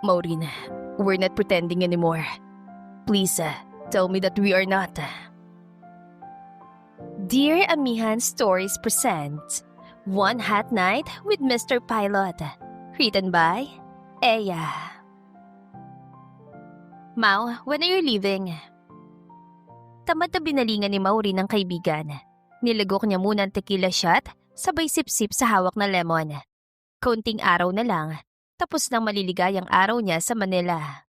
Maureen, we're not pretending anymore. Please, tell me that we are not. Dear Amihan Stories presents One Hot Night with Mr. Pilot. Written by Eya. Mau, when are you leaving? Tamad na binalingan ni Maureen ng kaibigan. Nilagok niya muna ang tequila shot, sabay sip-sip sa hawak na lemon. Kaunting araw na lang, tapos nang maliligayang araw niya sa Manila.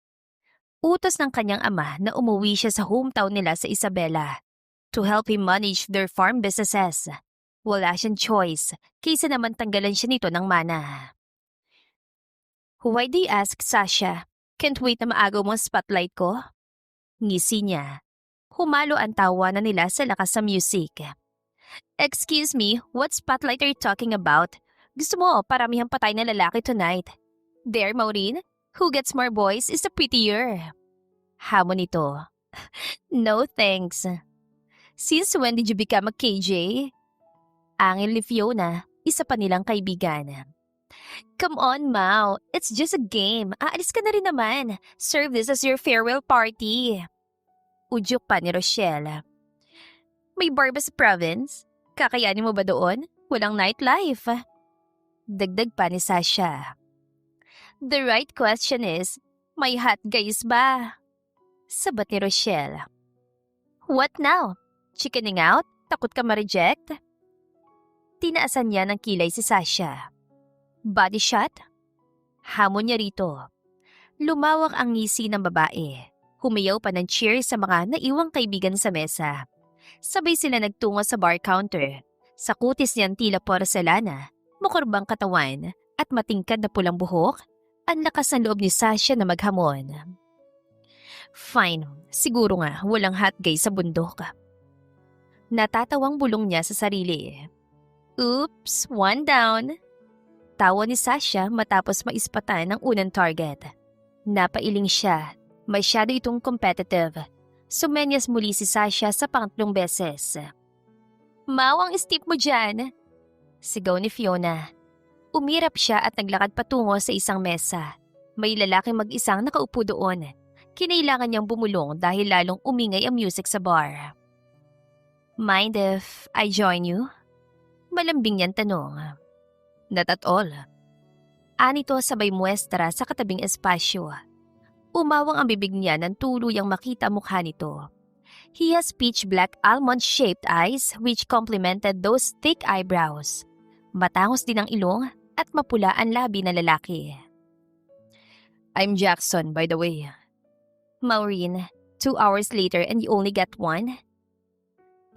Utos ng kanyang ama na umuwi siya sa hometown nila sa Isabela to help him manage their farm businesses. Wala siyang choice, kaysa naman tanggalan siya nito ng mana. Why do you ask, Sasha? Can't wait na maagaw mo ang spotlight ko? Ngisi niya. Humalo ang tawa na nila sa lakas sa music. Excuse me, what spotlight are you talking about? Gusto mo paramihang patay na lalaki tonight? There, Maureen, who gets more boys is the prettier. Hamon nito. No thanks. Since when did you become a KJ? Angel ni Fiona, isa pa nilang kaibigan. Come on, Mau. It's just a game. Aalis ka na rin naman. Serve this as your farewell party. Udyok pa ni Rochelle. May bar ba sa province? Kakayanin mo ba doon? Walang nightlife. Dagdag pa ni Sasha. The right question is, may hot guys ba? Sabat ni Rochelle. What now? Chickening out? Takot ka ma-reject? Tinaasan niya ng kilay si Sasha. Body shot? Hamon niya rito. Lumawak ang ngisi ng babae. Humiyaw pa ng cheers sa mga naiwang kaibigan sa mesa. Sabay sila nagtungo sa bar counter. Sa kutis niyang tila porselana, mukurbang katawan, at matingkad na pulang buhok, ang lakas ng loob ni Sasha na maghamon. Fine, siguro nga walang hot guy sa bundok. Natatawang bulong niya sa sarili. Oops, one down. Tawa ni Sasha matapos maispatan ang unang target. Napailing siya. Masyado itong competitive. Sumenyas muli si Sasha sa pangatlong beses. Mau ang step mo dyan. Sigaw ni Fiona. Umirap siya at naglakad patungo sa isang mesa. May lalaking mag-isang nakaupo doon. Kinailangan niyang bumulong dahil lalong umingay ang music sa bar. Mind if I join you? Malambing niyang tanong. Not at all. Anito sabay muestra sa katabing espasyo. Umawang ang bibig niya nang tuluyang makita mukha nito. He has pitch black almond-shaped eyes which complemented those thick eyebrows. Matangos din ang ilong at mapula ang labi na lalaki. I'm Jackson, by the way. Maureen, 2 hours later and you only get one?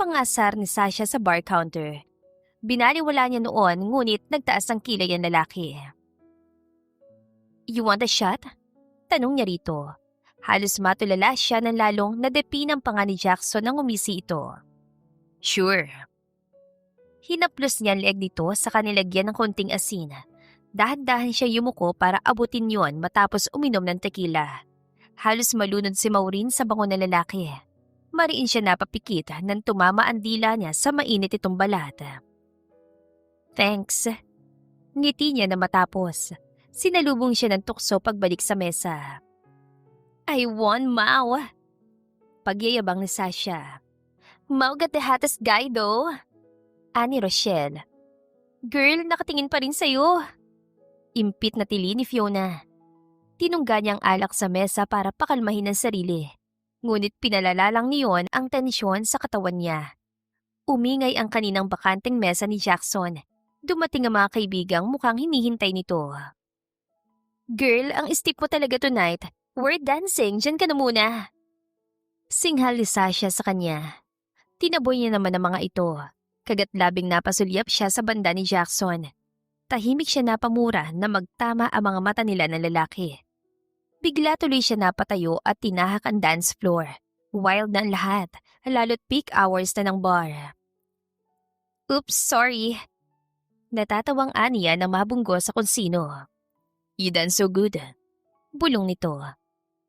Pangasar ni Sasha sa bar counter. Binaliwala niya noon ngunit nagtaas ang kilay ang lalaki. You want a shot? Tanong niya rito. Halos matulala siya ng lalong nadepi ng panga ni Jackson nang umisi ito. Sure. Hinaplos niya ang leeg nito sa kanilagyan ng konting asin. Dahan-dahan siya yumuko para abutin yon matapos uminom ng tequila. Halos malunod si Maureen sa bango ng lalaki. Mariin siya napapikit nang tumama ang dila niya sa mainit itong balat. Thanks. Ngiti niya na matapos. Sinalubong siya ng tukso pagbalik sa mesa. I won, Mau. Pagyayabang ni Sasha. Mau got the hottest guy though. Ani Rochelle. Girl, nakatingin pa rin sa'yo. Impit na tili ni Fiona. Tinungga niya ang alak sa mesa para pakalmahin ang sarili. Ngunit pinalala lang niyon ang tensyon sa katawan niya. Umingay ang kaninang bakanteng mesa ni Jackson. Dumating ang mga kaibigang mukhang hinihintay nito. Girl, ang step mo talaga tonight. We're dancing, dyan ka na muna. Singhal ni Sasha sa kanya. Tinaboy niya naman ang mga ito. Kagat labing napasulyap siya sa banda ni Jackson. Tahimik siya napamura na magtama ang mga mata nila ng lalaki. Bigla tuloy siya napatayo at tinahak ang dance floor. Wild na ang lahat, lalo't peak hours na ng bar. Oops, sorry. Natatawang aniya na mabunggo sa kung sino. You dance so good. Bulong nito.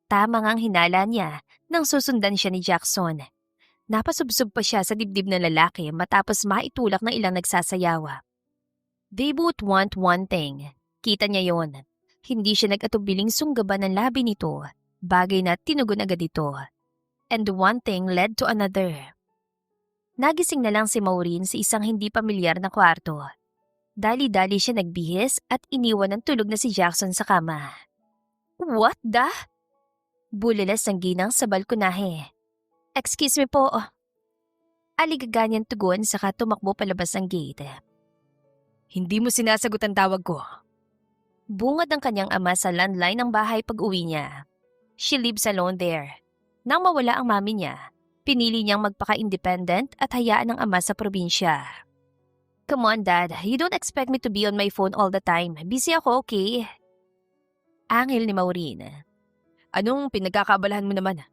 Tama ngang hinala niya nang susundan siya ni Jackson. Napasubsob pa siya sa dibdib ng lalaki matapos maitulak ng ilang nagsasayawa. They both want one thing. Kita niya yon. Hindi siya nag-atubiling sunggaban ng labi nito, bagay na tinugon agad ito. And one thing led to another. Nagising na lang si Maureen sa isang hindi pamilyar na kwarto. Dali-dali siya nagbihis at iniwan ng tulog na si Jackson sa kama. What the? Bulalas ang ginang sa balkonahe. Excuse me po. Aligaganyan tugon saka tumakbo palabas ng gate. Hindi mo sinasagot ang tawag ko. Bungad ang kanyang ama sa landline ng bahay pag-uwi niya. She lives alone there. Nang mawala ang mami niya, pinili niyang magpaka-independent at hayaan ang ama sa probinsya. Come on, Dad. You don't expect me to be on my phone all the time. Busy ako, okay? Angil ni Maureen. Anong pinagkakabalahan mo naman?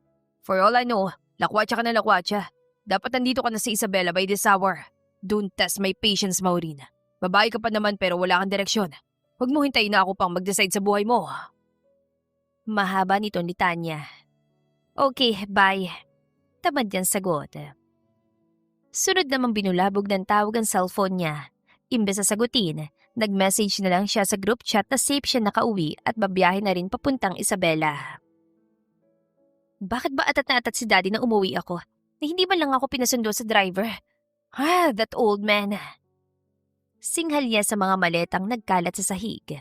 For all I know, lakwatsa ka na lakwatsa. Dapat nandito ka na sa Isabela by this hour. Don't test my patience, Maureen. Babae ka pa naman pero wala kang direksyon. Huwag mo hintayin na ako pang mag-decide sa buhay mo. Mahaba nitong litanya. Okay, bye. Tamad yan sagot. Sunod namang binulabog ng tawag ang cellphone niya. Imbes na sagutin, nag-message na lang siya sa group chat na safe siya nakauwi at babiyahe na rin papuntang Isabela. Bakit ba atat na atat si Daddy na umuwi ako? Na hindi man lang ako pinasundo sa driver? That old man. Singhal niya sa mga maletang nagkalat sa sahig.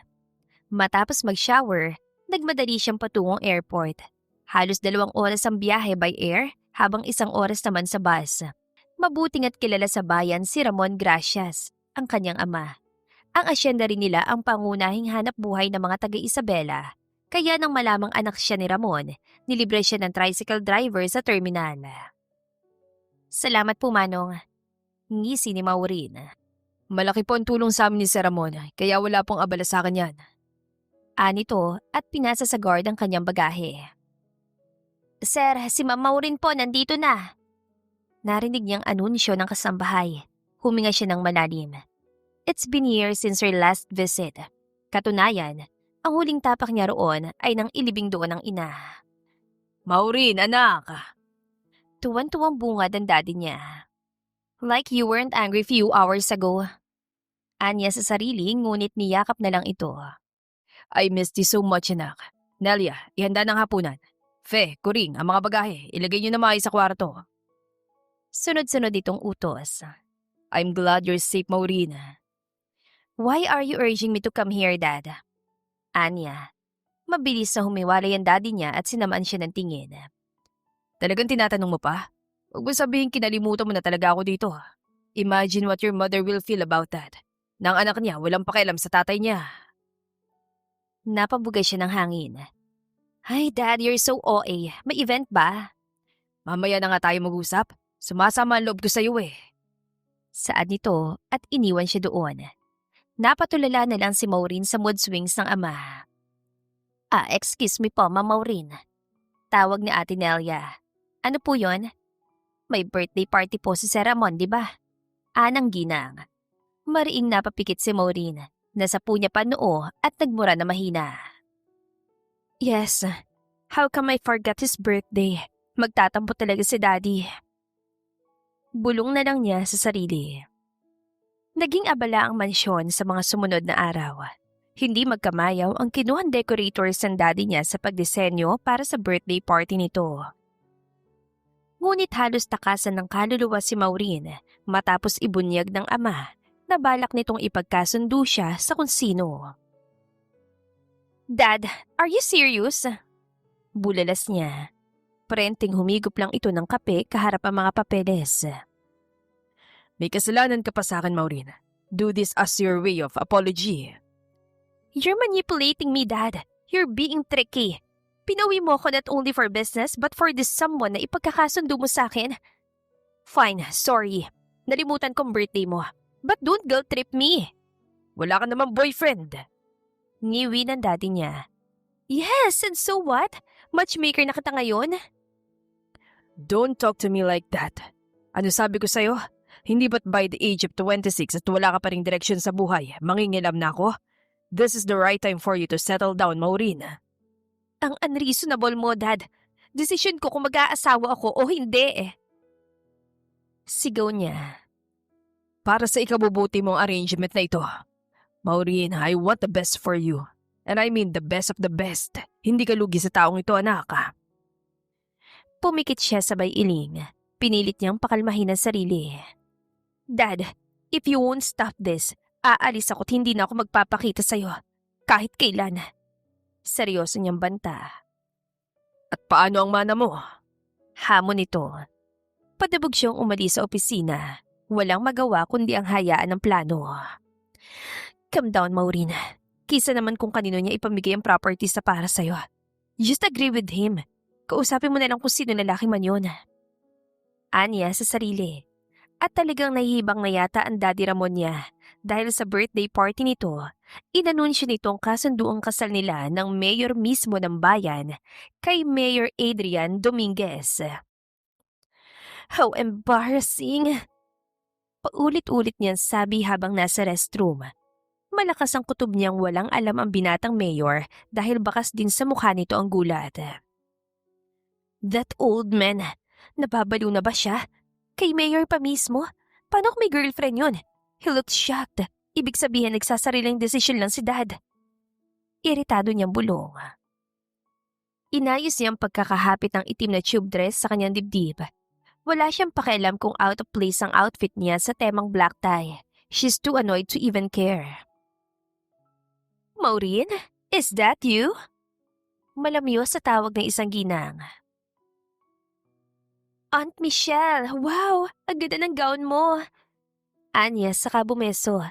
Matapos mag-shower, nagmadali siyang patungong airport. Halos 2 oras ang biyahe by air habang 1 oras naman sa bus. Mabuting at kilala sa bayan si Ramon Gracias, ang kanyang ama. Ang asyenda rin nila ang pangunahing hanap buhay ng mga taga-Isabela. Kaya nang malamang anak siya ni Ramon, nilibre siya ng tricycle driver sa terminal. Salamat po, Manong. Ngisi ni Maureen. Malaki po ang tulong sa amin ni Sir Ramon, kaya wala pong abala sa akin yan. Anito at pinasa sa guard ang kanyang bagahe. Sir, si Ma'am Maureen po nandito na. Narinig niyang anunsyo ng kasambahay. Huminga siya ng malalim. It's been years since her last visit. Katunayan, ang huling tapak niya roon ay nang ilibing doon ng ina. Maureen, anak! Tuwan-tuwang bungad ang daddy niya. Like you weren't angry few hours ago. Anya sa sarili ngunit niyakap na lang ito. I missed you so much, anak. Nelia, ihanda ng hapunan. Fe, Kuring, ang mga bagahe, ilagay niyo na maayos sa kwarto. Sunod-sunod itong utos. I'm glad you're safe, Maureen. Why are you urging me to come here, Dad? Anya. Mabilis na humiwalay ang daddy niya at sinamaan siya ng tingin. Talagang tinatanong mo pa? Huwag mo sabihin kinalimutan mo na talaga ako dito. Imagine what your mother will feel about that. Nang anak niya walang pakialam sa tatay niya. Napabugay siya ng hangin. Hi Dad, you're so OA. May event ba? Mamaya na nga tayo mag-usap. Sumasama ang loob ko sa'yo eh. Saad nito at iniwan siya doon. Napatulala na lang si Maureen sa mood swings ng ama. Excuse me po, Ma'am Maureen. Tawag ni Ate Nelia. Ano po yon? May birthday party po si Sir Ramon, di ba? Anang ginang. Mariing napapikit si Maureen. Nasapu niya pa noo at nagmura na mahina. Yes, how come I forgot his birthday? Magtatampo talaga si Daddy. Bulong na lang niya sa sarili. Naging abala ang mansyon sa mga sumunod na araw. Hindi magkamayaw ang kinuhang decorators ng daddy niya sa pagdisenyo para sa birthday party nito. Ngunit halos takasan ng kaluluwa si Maureen matapos ibunyag ng ama na balak nitong ipagkasundo siya sa kung sino. Dad, are you serious? Bulalas niya. Prenteng humigop lang ito ng kape kaharap ang mga papeles. May kasalanan ka pa sa akin, Maureen. Do this as your way of apology. You're manipulating me, Dad. You're being tricky. Pinawi mo ako not only for business but for this someone na ipagkakasundo mo sa akin. Fine, sorry. Nalimutan kong birthday mo. But don't guilt trip me. Wala ka namang boyfriend. Ngiwi ng daddy niya. Yes, and so what? Matchmaker na kita ngayon? Don't talk to me like that. Ano sabi ko sa'yo? Hindi ba't by the age of 26 at wala ka pa ring direksyon sa buhay, mangingilam na ako? This is the right time for you to settle down, Maureen. Ang unreasonable mo, Dad. Desisyon ko kung mag-aasawa ako o hindi eh. Sigaw niya. Para sa ikabubuti mong arrangement na ito. Maureen, I want the best for you. And I mean the best of the best. Hindi ka lugi sa taong ito, anak. Pumikit siya sabay iling. Pinilit niyang pakalmahin ang sarili. Dad, if you won't stop this, aalis ako't hindi na ako magpapakita sa'yo. Kahit kailan. Seryoso niyang banta. At paano ang mana mo? Hamon nito. Padabog siyang umalis sa opisina. Walang magawa kundi ang hayaan ng plano. Calm down, Maureen. Kisa naman kung kanino niya ipamigay ang properties na para sa'yo. Just agree with him. Kausapin mo na lang kung sino lalaki man yun. Anya sa sarili. At talagang nahihibang na yata ang Daddy Ramon niya dahil sa birthday party nito, inanunsyo nitong kasunduang kasal nila ng mayor mismo ng bayan kay Mayor Adrian Dominguez. How embarrassing! Paulit-ulit niyang sabi habang nasa restroom. Malakas ang kutob niyang walang alam ang binatang mayor dahil bakas din sa mukha nito ang gulat. That old man, nababaliw na ba siya? Kay mayor pa mismo? Paano kung may girlfriend yun? He looks shocked. Ibig sabihin nagsasariling desisyon lang si Dad. Iritado niyang bulong. Inayos niyang pagkakahapit ng itim na tube dress sa kanyang dibdib. Wala siyang pakialam kung out of place ang outfit niya sa temang black tie. She's too annoyed to even care. Maureen, is that you? Malamyo sa tawag ng isang ginang. Aunt Michelle, wow! Ang ganda ng gown mo! Anya saka bumeso.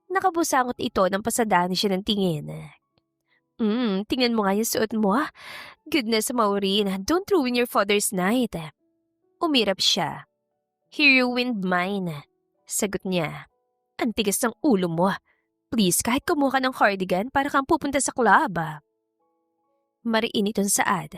Nakabusangot ito nang pasadaan siya ng tingin. Tingnan mo nga yung suot mo. Goodness, Maureen, don't ruin your father's night. Umirap siya. He ruined mine. Sagot niya. Ang tigas ng ulo mo. Please, kahit kumuha ka ng cardigan para kang pupunta sa club. Mariin itong saad.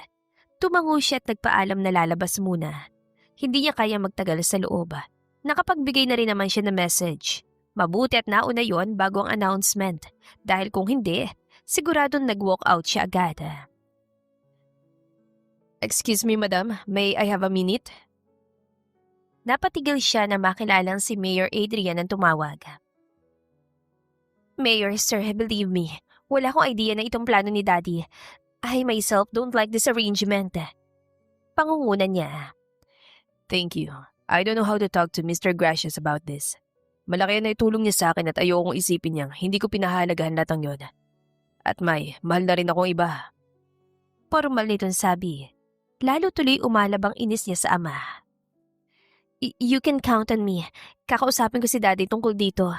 Tumango siya at nagpaalam na lalabas muna. Hindi niya kaya magtagal sa loob. Nakapagbigay na rin naman siya ng message. Mabuti at nauna yon bago ang announcement. Dahil kung hindi, siguradong nag-walk out siya agad. Excuse me, madam. May I have a minute? Napatigil siya na makilalang si Mayor Adrian ang tumawag. Mayor, sir, believe me, wala akong idea na itong plano ni Daddy. I myself don't like this arrangement. Pangungunan niya. Thank you. I don't know how to talk to Mr. Gracious about this. Malaki na itulong niya sa akin at ayokong isipin niyang hindi ko pinahalagahan lahat ng yun. At mahal na rin akong iba. Formal nitong sabi. Lalo tuloy umalab ang inis niya sa ama. You can count on me. Kakausapin ko si Daddy tungkol dito.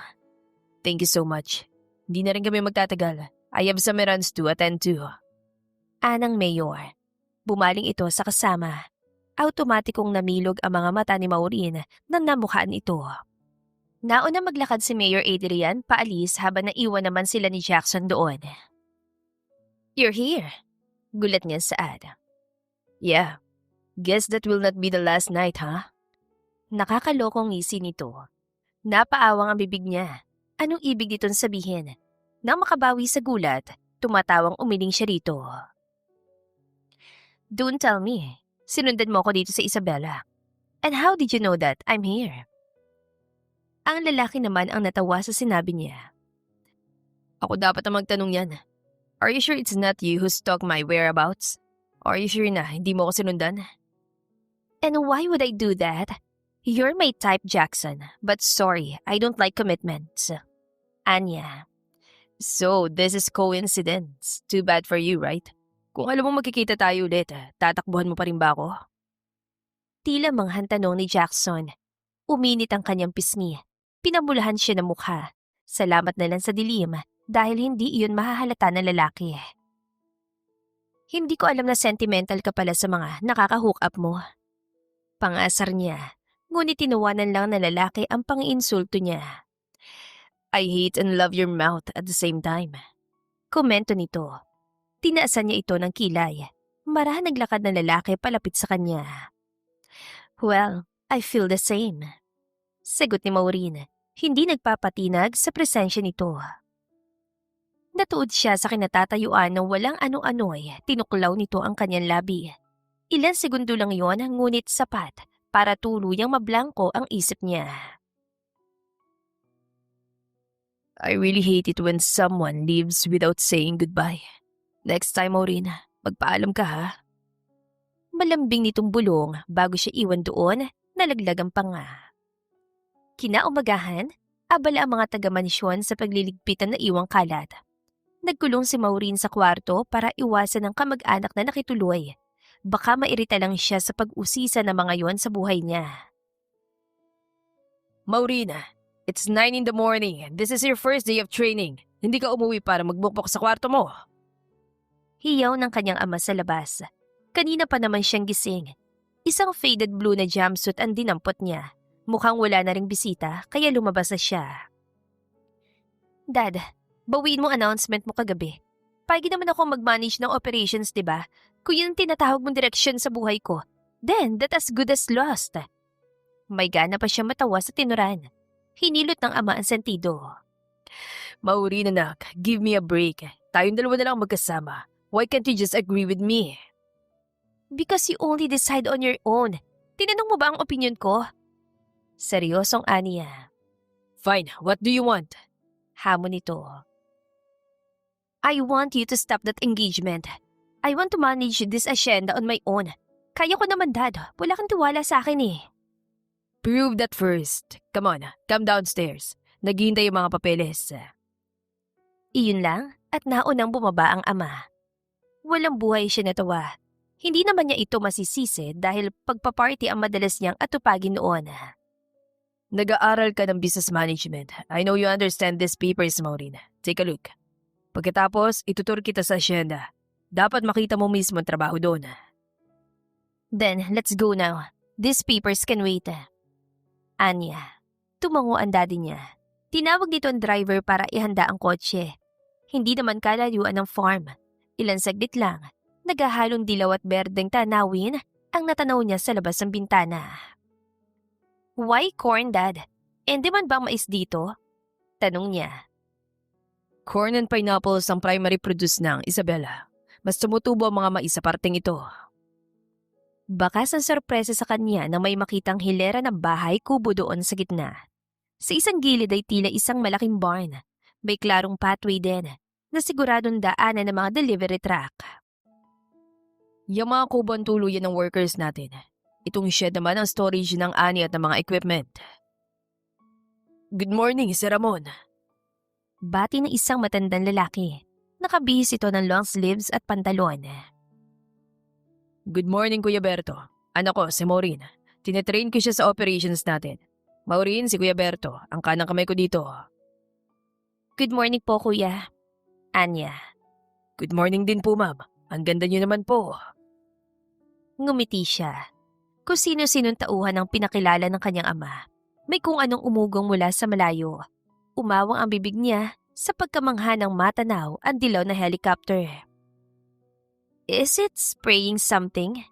Thank you so much. Hindi na rin kami magtatagal. I have some errands to attend to. Anang Mayor. Bumaling ito sa kasama. Automatikong namilog ang mga mata ni Maureen nang namukhaan ito. Nauna maglakad si Mayor Adrian paalis habang naiwan naman sila ni Jackson doon. You're here. Gulat niya saad. Yeah. Guess that will not be the last night, huh? Nakakalokong ngisi nito. Napaawang ang bibig niya. Anong ibig nitong sabihin? Nang makabawi sa gulat, tumatawang umiling siya rito. Don't tell me. Sinundan mo ako dito sa Isabela. And how did you know that I'm here? Ang lalaki naman ang natawa sa sinabi niya. Ako dapat ang magtanong yan. Are you sure it's not you who stalked my whereabouts? Or are you sure na hindi mo ako sinundan? And why would I do that? You're my type, Jackson. But sorry, I don't like commitments. Anya. So, this is coincidence. Too bad for you, right? Kung alam mo magkikita tayo ulit, tatakbuhan mo pa rin ba ako? Tila manghan tanong ni Jackson. Uminit ang kanyang pisngi. Pinamulahan siya ng mukha. Salamat na lang sa dilim dahil hindi iyon mahahalata ng lalaki. Hindi ko alam na sentimental ka pala sa mga nakaka-hook up mo. Pangasar niya, ngunit tinawanan lang ng lalaki ang pang-insulto niya. I hate and love your mouth at the same time. Komento nito. Tinaasan niya ito ng kilay. Marahan naglakad ng lalaki palapit sa kanya. Well, I feel the same. Sagot ni Maureen, hindi nagpapatinag sa presensya nito. Natuod siya sa kinatatayuan ng walang ano-ano'y tinuklaw nito ang kanyang labi. Ilang segundo lang yon ngunit sapat para tuluyang mablangko ang isip niya. I really hate it when someone leaves without saying goodbye. Next time, Maureen, magpaalam ka ha. Malambing nitong bulong bago siya iwan doon, nalaglagan pa nga. Kinaumagahan, abala ang mga taga-mansyon sa pagliligpitan na iwang kalat. Nagkulong si Maureen sa kwarto para iwasan ng kamag-anak na nakituloy. Baka mairita lang siya sa pag-usisa ng mga yon sa buhay niya. Maureen, it's 9 in the morning. This is your first day of training. Hindi ka umuwi para magbukbok sa kwarto mo. Hiyaw ng kanyang ama sa labas. Kanina pa naman siyang gising. Isang faded blue na jumpsuit ang dinampot niya. Mukhang wala na ring bisita kaya lumabas na siya. Dad, bawiin mo announcement mo kagabi. Pagi naman ako mag-manage ng operations, diba? Kung yun ang tinatawag mong direksyon sa buhay ko, then that as good as lost. May gana pa siya matawa sa tinuran. Hinilot ng ama ang sentido. Maureen anak, give me a break. Tayong dalawa na lang magkasama. Why can't you just agree with me? Because you only decide on your own. Tinanong mo ba ang opinion ko? Seryosong aniya. Fine, what do you want? Hamon nito. I want you to stop that engagement. I want to manage this agenda on my own. Kaya ko naman, Dad. Wala kang tiwala sa akin eh. Prove that first. Come on, come downstairs. Naghihintay yung mga papeles. Iyon lang at naunang bumaba ang ama. Walang buhay siya natawa. Hindi naman niya ito masisisi dahil pagpaparty ang madalas niyang atupagin noon. Nag-aaral ka ng business management. I know you understand these papers, Maureen. Take a look. Pagkatapos, itutur kita sa asyenda. Dapat makita mo mismo ang trabaho doon. Then, let's go now. These papers can wait. Anya. Tumango ang daddy niya. Tinawag nito ang driver para ihanda ang kotse. Hindi naman kalayuan ng farm. Ilan saglit lang, naghahalong dilaw at berdeng tanawin ang natanaw niya sa labas ng bintana. Why corn, Dad? Hindi man bang mais dito? Tanong niya. Corn and pineapples ang primary produce ng Isabela. Mas tumutubo ang mga mais sa parteng ito. Bakas ang sorpresa sa kanya nang may makitang hilera ng bahay kubo doon sa gitna. Sa isang gilid ay tila isang malaking barn. May klarong pathway din na siguradong daanan ng mga delivery truck. Yung mga kubo ang tuluyan ng workers natin. Itong shed naman ang storage ng ani at ng mga equipment. Good morning, Sir Ramon. Bati ng isang matandang lalaki. Nakabihis ito ng long sleeves at pantalon. Good morning, Kuya Berto. Anak ko, si Maureen. Tinetrain ko siya sa operations natin. Maureen, si Kuya Berto. Ang kanang kamay ko dito. Good morning po, Kuya. Anya. Good morning din po, ma'am. Ang ganda niyo naman po. Ngumiti siya. Kung sino-sinong tauhan ang pinakilala ng kanyang ama. May kung anong umugong mula sa malayo. Umawang ang bibig niya sa pagkamangha ng matanaw ang dilaw na helicopter. Is it spraying something?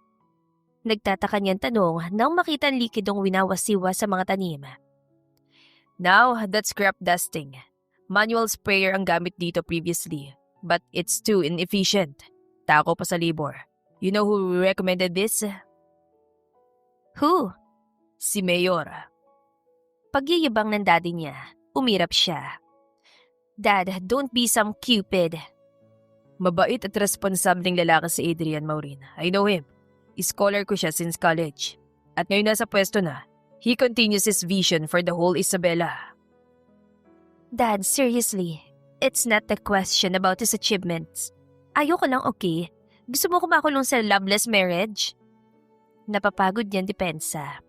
Nagtataka niyang tanong nang makita ang likidong winawasiwa sa mga tanim. Now, that's crop dusting. Manual sprayer ang gamit dito previously, but it's too inefficient. Tako pa sa libor. You know who recommended this? Who? Si Mayor. Pagyayabang ng daddy niya, umirap siya. Dad, don't be some cupid. Mabait at responsableng lalaki si Adrian, Maureen. I know him. Scholar ko siya since college. At ngayon nasa pwesto na, he continues his vision for the whole Isabela. Dad, seriously, it's not the question about his achievements. Ayoko lang, okay? Gusto mo ko makulong sa loveless marriage? Napapagod niyang depensa.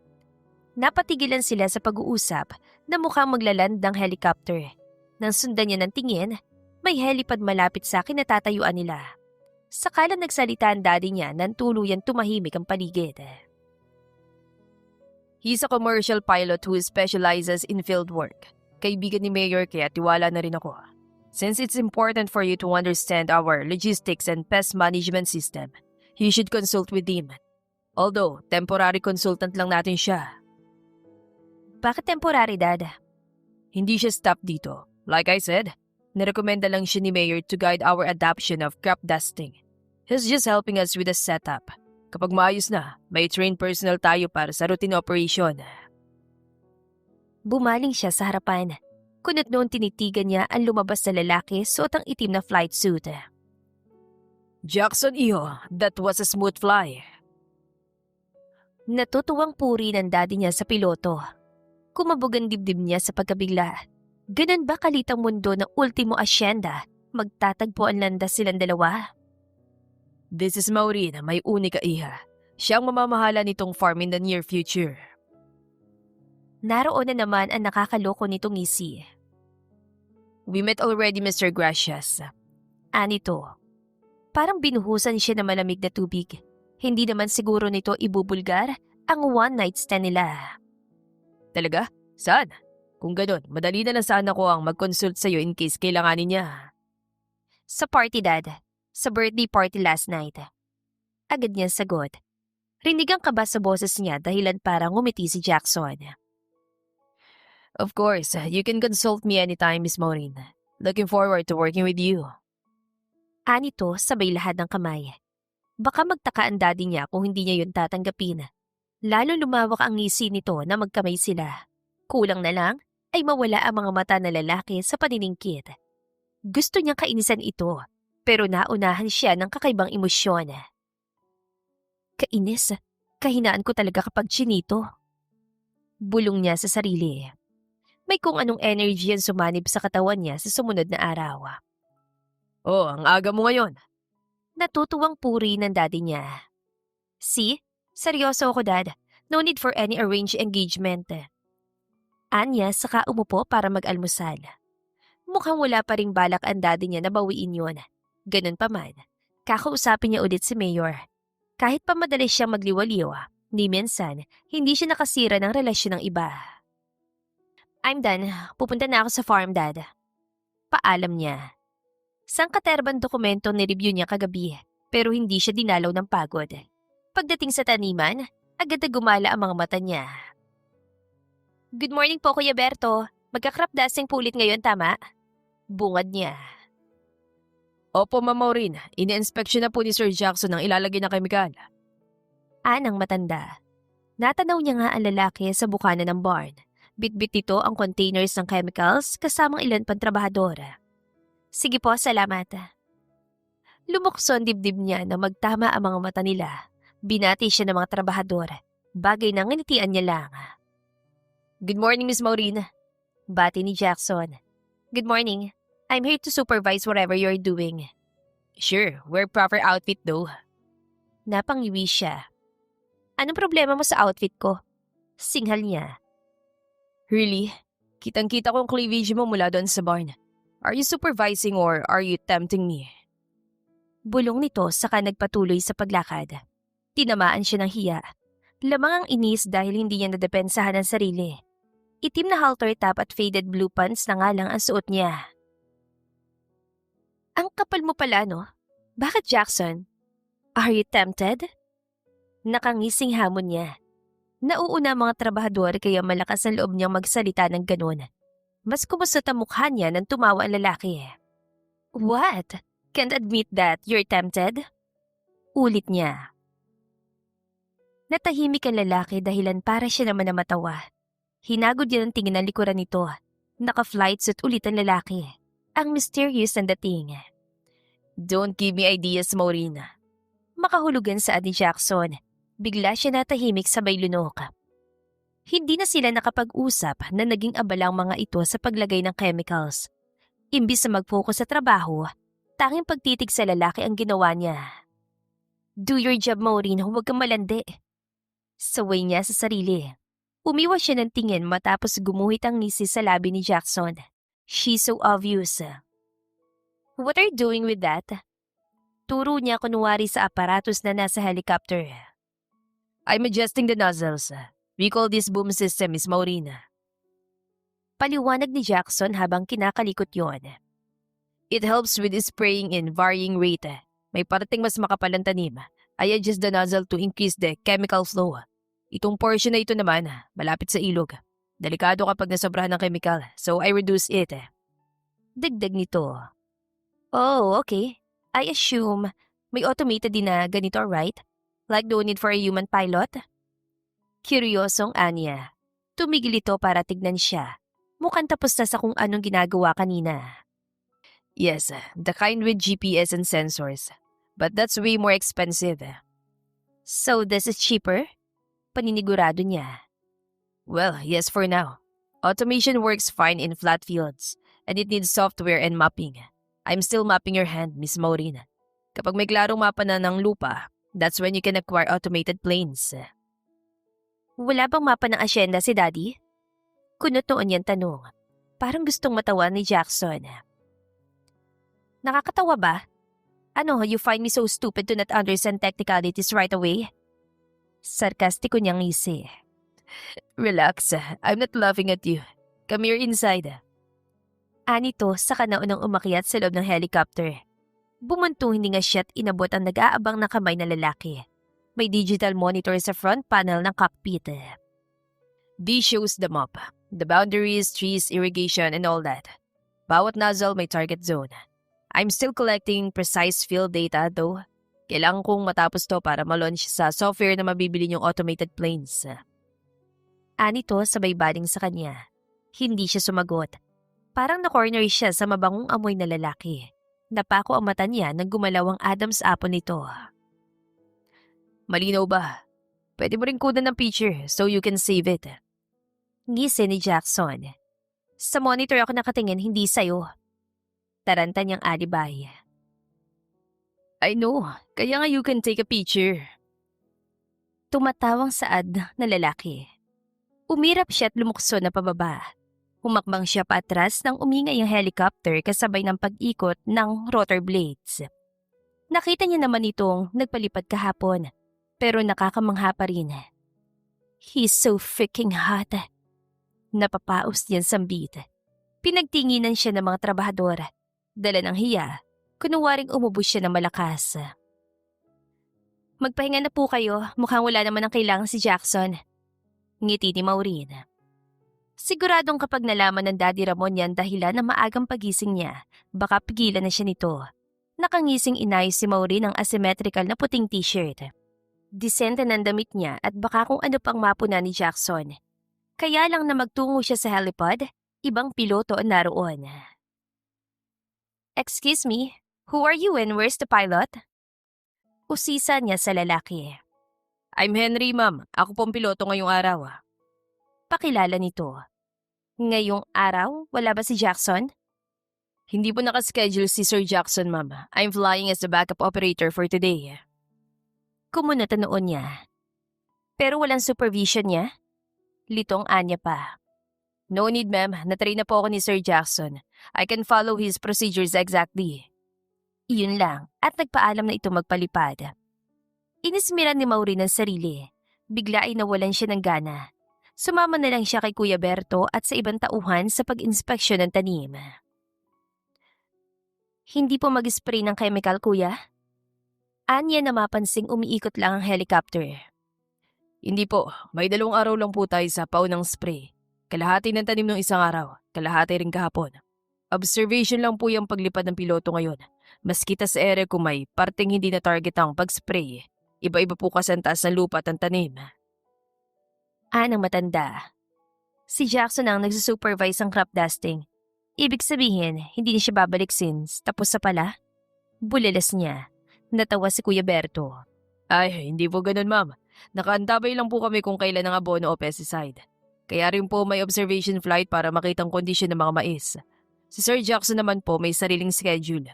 Napatigilan sila sa pag-uusap na mukhang maglaland ng helicopter. Nang sundan niya ng tingin, may helipad malapit sa kinatatayuan nila. Sakala nagsalita ang daddy niya nang tuluyan tumahimik ang paligid. He's a commercial pilot who specializes in field work. Kaibigan ni Mayor kaya tiwala na rin ako. Since it's important for you to understand our logistics and pest management system, you should consult with him. Although, temporary consultant lang natin siya. Bakit temporary, Dad? Hindi siya staff dito. Like I said, nirekomenda lang siya ni Mayor to guide our adoption of crop dusting. He's just helping us with the setup. Kapag maayos na, may trained personnel tayo para sa routine operation. Bumaling siya sa harapan. Kunot noon tinitigan niya ang lumabas na lalaki suot ang itim na flight suit. Jackson Iho, that was a smooth fly. Natutuwang puri ng daddy niya sa piloto. Kumabog ang dibdib niya sa pagkabigla. Ganun ba kalitang mundo ng ultimo asyenda? Magtatagpo ang landas silang dalawa? This is Maureen, may unika iha. Siyang mamamahala nitong farm in the near future. Naroon na naman ang nakakaloko nitong ngisi. We met already, Mr. Gracias. Anito. Parang binuhusan siya ng malamig na tubig. Hindi naman siguro nito ibubulgar ang one-night stand nila. Talaga? Saan? Kung ganun, madali na lang sana ko ang mag-consult sa'yo in case kailanganin niya. Sa party, Dad. Sa birthday party last night. Agad niyang sagot. Rinig ang kaba sa boses niya dahilan parang ngumiti si Jackson. Of course, you can consult me anytime, Miss Maureen. Looking forward to working with you. Anito sabay lahad ng kamay. Baka magtaka ang daddy niya kung hindi niya yun tatanggapin. Lalo lumawak ang ngisi nito na magkamay sila. Kulang na lang ay mawala ang mga mata na lalaki sa paniningkit. Gusto niyang kainisan ito, pero naunahan siya ng kakaibang emosyon. Kainis, kahinaan ko talaga kapag chinito. Bulong niya sa sarili. May kung anong energy ang sumanib sa katawan niya sa sumunod na araw. Oh, ang aga mo ngayon. Natutuwang puri ng daddy niya. See? Seryoso ako, Dad. No need for any arranged engagement. Anya saka umupo para mag-almusal. Mukhang wala pa ring balak ang daddy niya na bawiin yun. Ganun pa man, kakausapin niya ulit si Mayor. Kahit pa madalas siyang magliwaliw, ni minsan, hindi siya nakasira ng relasyon ng iba. I'm done. Pupunta na ako sa farm, Dad. Paalam niya. Sangkaterbang dokumento ni-review niya kagabi, pero hindi siya dinalaw ng pagod. Pagdating sa taniman, agad na gumala ang mga mata niya. Good morning po, Kuya Berto. Magka-crop dusting po ulit ngayon, tama? Bungad niya. Opo, Ma'am Maureen. Ini-inspection na po ni Sir Jackson ang ilalagay na kemikal. Anang matanda. Natanaw niya nga ang lalaki sa bukana ng barn. Bitbit nito ang containers ng chemicals kasamang ilan pang trabahador. Sige po, salamat. Lumukso ang dibdib niya na magtama ang mga mata nila. Binati siya ng mga trabahador. Bagay na nginitian niya lang. Good morning, Miss Maureen. Bati ni Jackson. Good morning. I'm here to supervise whatever you're doing. Sure, wear proper outfit though. Napangiwi siya. Anong problema mo sa outfit ko? Singhal niya. Really? Kitang-kita ko ang cleavage mo mula doon sa barn. Are you supervising or are you tempting me? Bulong nito saka nagpatuloy sa paglakad. Tinamaan siya ng hiya. Lamang ang inis dahil hindi niya nadepensahan ang sarili. Itim na halter top at faded blue pants na nga lang ang suot niya. Ang kapal mo pala, no? Bakit, Jackson? Are you tempted? Nakangising hamon niya. Nauuna ang mga trabahador kaya malakas ang loob niyang magsalita ng ganun. Mas kumusot ang mukha niya nang tumawa ang lalaki. What? Can't admit that you're tempted? Ulit niya. Natahimik ang lalaki dahilan para siya naman na matawa. Hinagod niya ng tingin ang likuran nito. Naka-flight suit ulit ang lalaki. Ang mysterious ang dating. Don't give me ideas, Maureen. Makahulugan sa ni Jackson. Bigla siya natahimik sabay lunok. Hindi na sila nakapag-usap na naging abala ang mga ito sa paglagay ng chemicals. Imbis na mag-focus sa trabaho, tanging pagtitig sa lalaki ang ginawa niya. Do your job, Maureen, huwag kang malandi. Saway niya sa sarili. Umiwas siya ng tingin matapos gumuhit ang ngisi sa labi ni Jackson. She's so obvious. What are you doing with that? Turo niya kunwari sa aparatos na nasa helicopter. I'm adjusting the nozzles. We call this boom system, Miss Maureen. Paliwanag ni Jackson habang kinakalikot yon. It helps with spraying in varying rate. May parating mas makapalang tanim. I adjust the nozzle to increase the chemical flow. Itong portion na ito naman, malapit sa ilog. Delikado kapag nasobrahan ng chemical, so I reduce it. Dagdag nito. Oh, okay. I assume may automated din na ganito, right? Like no need for a human pilot? Kuryosong Anya. Tumigil ito para tignan siya. Mukhang tapos na sa kung anong ginagawa kanina. Yes, the kind with GPS and sensors. But that's way more expensive. So this is cheaper? Paninigurado niya. Well, yes for now. Automation works fine in flat fields, and it needs software and mapping. I'm still mapping your hand, Miss Maureen. Kapag may klarong mapa na ng lupa, that's when you can acquire automated planes. Wala bang mapa ng asyenda si Daddy? Kunot noon yan tanong. Parang gustong matawa ni Jackson. Nakakatawa ba? Ano, you find me so stupid to not understand technicalities right away? Sarkastiko niyang ngisi. Relax, I'm not laughing at you. Come here inside. Anito saka na unang umakyat sa loob ng helicopter. Bumuntong hindi nga siya't inabot ang nag-aabang na kamay na lalaki. May digital monitor sa front panel ng cockpit. This shows the map, the boundaries, trees, irrigation, and all that. Bawat nozzle may target zone. I'm still collecting precise field data though. Kailangan kong matapos to para ma-launch sa software na mabibili niyong automated planes. Anito sabay baling sa kanya. Hindi siya sumagot. Parang na-corner siya sa mabangong amoy na lalaki. Napako ang mata niya nang gumalaw ang Adam's apple nito. Malinaw ba? Pwede mo rin kunan ng picture so you can save it. Ngisi ni Jackson. Sa monitor ako nakatingin, hindi sa'yo. Taranta niyang alibay. I know, kaya nga you can take a picture. Tumatawang saad na lalaki. Umirap siya at lumukso na pababa. Humakbang siya paatras nang umingay ang helicopter kasabay ng pag-ikot ng rotor blades. Nakita niya naman itong nagpalipad kahapon, pero nakakamangha pa rin. He's so freaking hot. Napapaos niyan sambit. Pinagtinginan siya ng mga trabahador. Dala ng hiya, kunwaring umubos siya ng malakas. Magpahinga na po kayo, mukhang wala naman ang kailangan si Jackson. Ngiti ni Maureen. Siguradong kapag nalaman ng Daddy Ramon yan dahilan ng maagang pagising niya, baka pigilan na siya nito. Nakangising inayos si Maureen ang asymmetrical na puting t-shirt. Disente ng damit niya at baka kung ano pang mapuna ni Jackson. Kaya lang na magtungo siya sa helipad, ibang piloto ang naroon. Excuse me, who are you and where's the pilot? Usisa niya sa lalaki. I'm Henry, ma'am. Ako pong piloto ngayong araw. Pakilala nito. Ngayong araw, wala ba si Jackson? Hindi po nakaschedule si Sir Jackson, ma'am. I'm flying as the backup operator for today. Kumunot ang noon niya. Pero walang supervision niya? Litong anya pa. No need, ma'am. Natrain na po ako ni Sir Jackson. I can follow his procedures exactly. Iyon lang at nagpaalam na ito magpalipad. Inismiran ni Maureen ang sarili. Bigla ay nawalan siya ng gana. Sumama na lang siya kay Kuya Berto at sa ibang tauhan sa pag-inspeksyon ng tanim. Hindi po mag-spray ng chemical, Kuya? Anya na mapansing umiikot lang ang helicopter. Hindi po. May 2 araw lang po tayo sa paunang spray. Kalahati ng tanim ng isang araw, kalahati rin kahapon. Observation lang po yung paglipad ng piloto ngayon. Mas kita sa ere kung may parteng hindi na target ang pag-spray. Iba-iba po kasi ang taas ng lupa at ang tanim. Anang matanda. Si Jackson ang nagsusupervise ang crop dusting. Ibig sabihin, hindi na siya babalik since tapos sa pala. Bulilas niya. Natawa si Kuya Berto. Ay, hindi po ganun, ma'am. Nakaantabay lang po kami kung kailan ang abono o pesticide. Kaya rin po may observation flight para makitang kondisyon ng mga mais. Si Sir Jackson naman po may sariling schedule.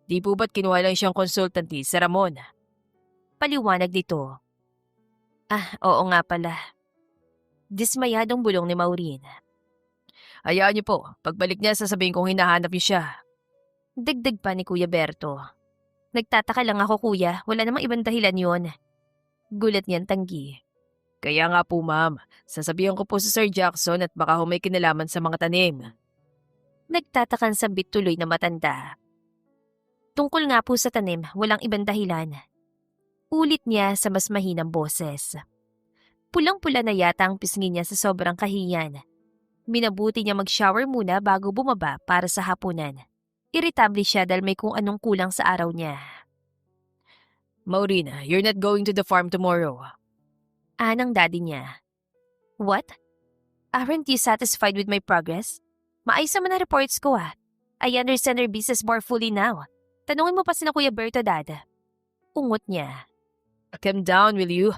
Di po ba't kinuha lang siyang consultant ni Sir Ramon? Paliwanag nito. Oo nga pala. Dismayadong bulong ni Maureen. Hayaan niyo po, pagbalik niya sasabihin kong hinahanap niyo siya. Dagdag pa ni Kuya Berto. Nagtataka lang ako, Kuya. Wala namang ibang dahilan yon. Gulat niyan tanggi. Kaya nga po, ma'am. Sasabihan ko po si Sir Jackson at baka may kinalaman sa mga tanim. Nagtatakan sambit tuloy na matanda. Tungkol nga po sa tanim, walang ibang dahilan. Ulit niya sa mas mahinang boses. Pulang-pula na yata ang pisngi niya sa sobrang kahiyan. Minabuti niya mag-shower muna bago bumaba para sa hapunan. Irritable siya dahil may kung anong kulang sa araw niya. Maureen, you're not going to the farm tomorrow. Anang daddy niya. What? Aren't you satisfied with my progress? Maayos naman ang reports ko I understand their business more fully now. Tanungin mo pa sina Kuya Berto, Dad. Ungot niya. Calm down, will you?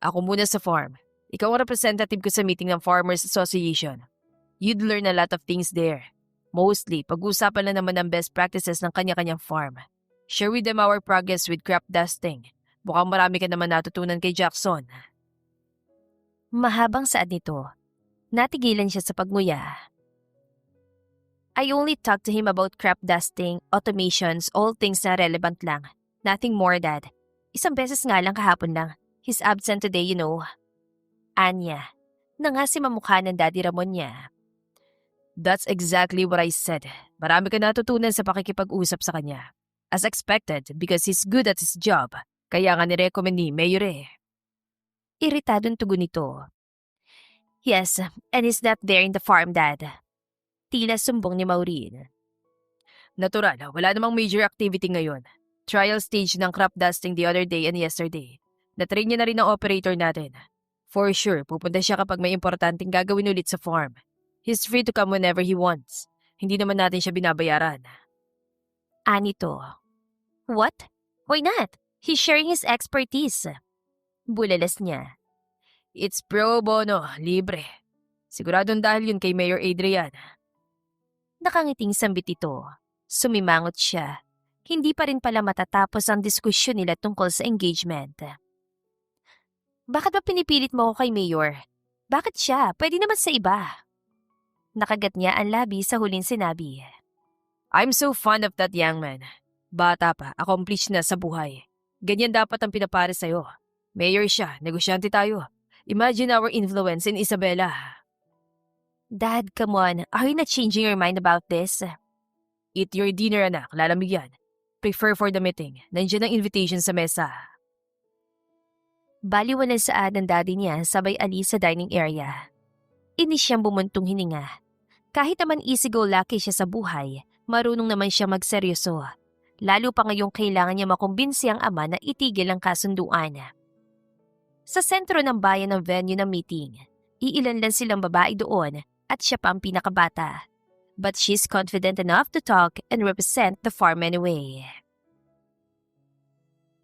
Ako muna sa farm. Ikaw ang representative ko sa meeting ng Farmers Association. You'd learn a lot of things there. Mostly, pag-uusapan na naman ang best practices ng kanya-kanyang farm. Share with them our progress with crop dusting. Mukhang marami ka naman natutunan kay Jackson. Mahabang saad nito. Natigilan siya sa pagmuya. I only talked to him about crop dusting, automations, all things na relevant lang. Nothing more, Dad. Isang beses nga lang kahapon lang. He's absent today, you know. Anya, na nga si mamukha ng Daddy Ramon niya. That's exactly what I said. Marami ka natutunan sa pakikipag-usap sa kanya. As expected, because he's good at his job. Kaya nga nirecommend ni Mayor eh. Iritadong tugon nito. Yes, and he's not there in the farm, Dad. Tila sumbong ni Maureen. Natural, wala namang major activity ngayon. Trial stage ng crop dusting the other day and yesterday. Na-train niya na rin ang operator natin. For sure, pupunta siya kapag may importanteng gagawin ulit sa farm. He's free to come whenever he wants. Hindi naman natin siya binabayaran. Anito. What? Why not? He's sharing his expertise. Bulalas niya. It's pro bono, libre. Siguradong dahil yun kay Mayor Adrian. Nakangiting sambit ito. Sumimangot siya. Hindi pa rin pala matatapos ang diskusyon nila tungkol sa engagement. Bakit ba pinipilit mo ako kay Mayor? Bakit siya? Pwede naman sa iba. Nakagat niya ang labi sa huling sinabi. I'm so fond of that young man. Bata pa, accomplished na sa buhay. Ganyan dapat ang pinapare sa'yo. Mayor siya, negosyante tayo. Imagine our influence in Isabela. Dad, come on. Are you not changing your mind about this? Eat your dinner, anak. Lalamig yan. Prefer for the meeting. Nandiyan ang invitation sa mesa. Baliwalan saad ng daddy niya sabay alis sa dining area. Inis siyang bumuntong hininga. Kahit naman easy-go-lucky siya sa buhay, marunong naman siya magseryoso. Lalo pa ngayong kailangan niya makumbinsi ang ama na itigil ang kasunduan. Sa sentro ng bayan ng venue ng meeting, iilan lang silang babae doon at siya pa ang pinakabata. But she's confident enough to talk and represent the farm anyway.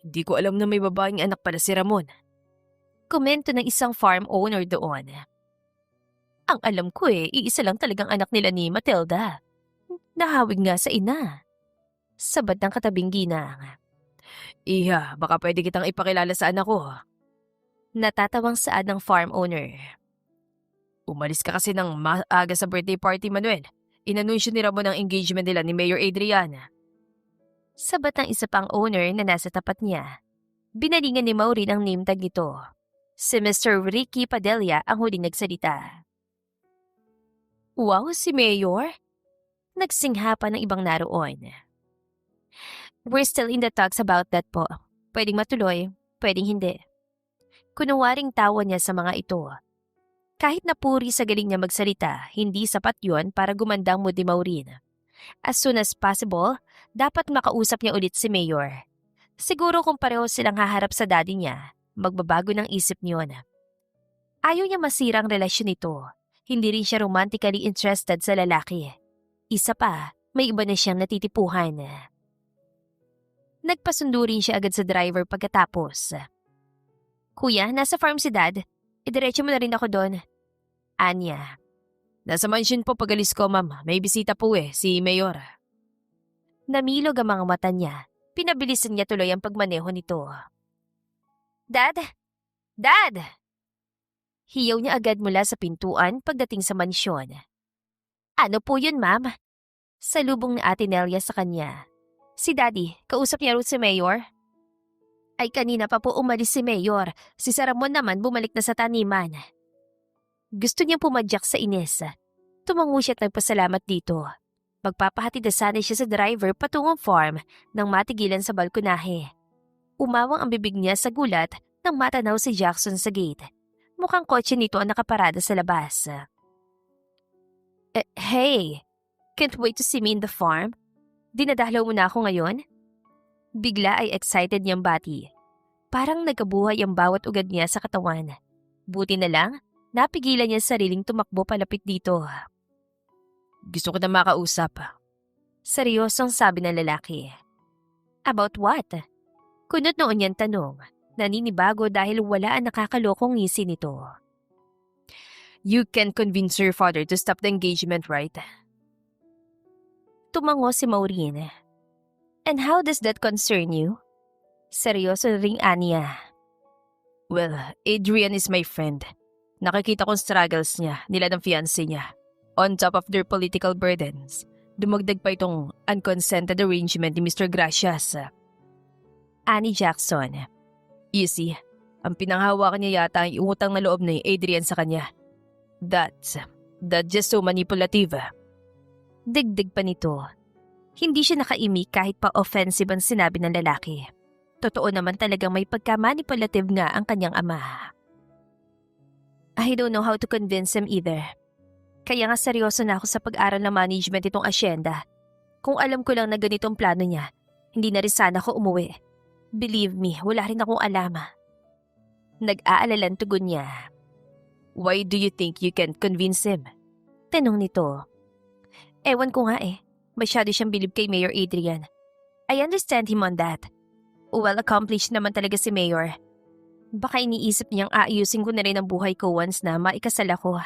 Hindi ko alam na may babaeng anak pala si Ramon. Komento ng isang farm owner doon. Ang alam ko iisa lang talagang anak nila ni Matilda. Nahawig nga sa ina. Sabad ng katabing ginang. Iha, baka pwede kitang ipakilala sa anak ko. Natatawang saad ng farm owner. Umalis ka kasi ng maaga sa birthday party, Manuel. Inanunsyo ni Ramon ang engagement nila ni Mayor Adriana. Sabat ng isa pang owner na nasa tapat niya. Binalingan ni Maureen ang name tag nito. Si Mr. Ricky Padilla ang huling nagsalita. Wow, si Mayor? Nagsingha pa ng ibang naroon. We're still in the talks about that po. Pwedeng matuloy, pwedeng hindi. Kunuwaring tawa niya sa mga ito. Kahit napuri sa galing niya magsalita, hindi sapat yon para gumandang mood ni Maureen. As soon as possible, dapat makausap niya ulit si Mayor. Siguro kung pareho silang haharap sa daddy niya, magbabago ng isip niyon. Ayaw niya masira ang relasyon nito. Hindi rin siya romantically interested sa lalaki. Isa pa, may iba na siyang natitipuhan. Nagpasundo rin siya agad sa driver pagkatapos. Kuya, nasa farm si Dad. Idiretso mo na rin ako doon. Anya. Nasa mansion po pagalis ko, ma'am. May bisita po si Mayor. Namilog ang mga mata niya. Pinabilisan niya tuloy ang pagmaneho nito. Dad! Dad! Hiyaw niya agad mula sa pintuan pagdating sa mansyon. Ano po yun, ma'am? Salubong ni Ate Nelia sa kanya. Si Daddy, kausap niya rin si Mayor? Ay kanina pa po umalis si Mayor. Si Saramon naman bumalik na sa taniman. Gusto niyang pumadyak sa Ines. Tumango siya at nagpasalamat dito. Magpapahatid na sana siya sa driver patungong farm nang matigilan sa balkonahe. Umawang ang bibig niya sa gulat nang matanaw si Jackson sa gate. Mukhang kotse nito ang nakaparada sa labas. Hey, can't wait to see me in the farm. Dinadalaw mo na ako ngayon? Bigla ay excited niyang bati. Parang nagkabuhay ang bawat ugad niya sa katawan. Buti na lang, napigilan niya sariling tumakbo palapit dito. Gusto ko na makausap. Seryosong sabi ng lalaki. About what? Kunot noon niyang tanong. Naninibago dahil wala ang nakakalokong ngisi nito. You can convince your father to stop the engagement, right? Tumango si Maureen. And how does that concern you? Seryoso ring aniya. Well, Adrian is my friend. Nakikita kong struggles niya, nila ng fiancé niya. On top of their political burdens, dumagdag pa itong unconsented arrangement ni Mr. Gracias. Ani Jackson. You see, ang pinanghawakan niya yata ang utang na loob ni Adrian sa kanya. That's just so manipulative. Dagdag pa nito. Hindi siya nakaimik kahit pa offensive ang sinabi ng lalaki. Totoo naman talagang may pagka-manipulative nga ang kanyang ama. I don't know how to convince him either. Kaya nga seryoso na ako sa pag-aral ng management itong asyenda. Kung alam ko lang na ganitong plano niya, hindi na rin sana ako umuwi. Believe me, wala rin akong alam. Nag-aalalang tugon niya. Why do you think you can convince him? Tanong nito. Ewan ko nga eh. Masyado siyang bilib kay Mayor Adrian. I understand him on that. Well accomplished naman talaga si Mayor. Baka iniisip niyang aayusin ko na rin ang buhay ko once na maikasal ako.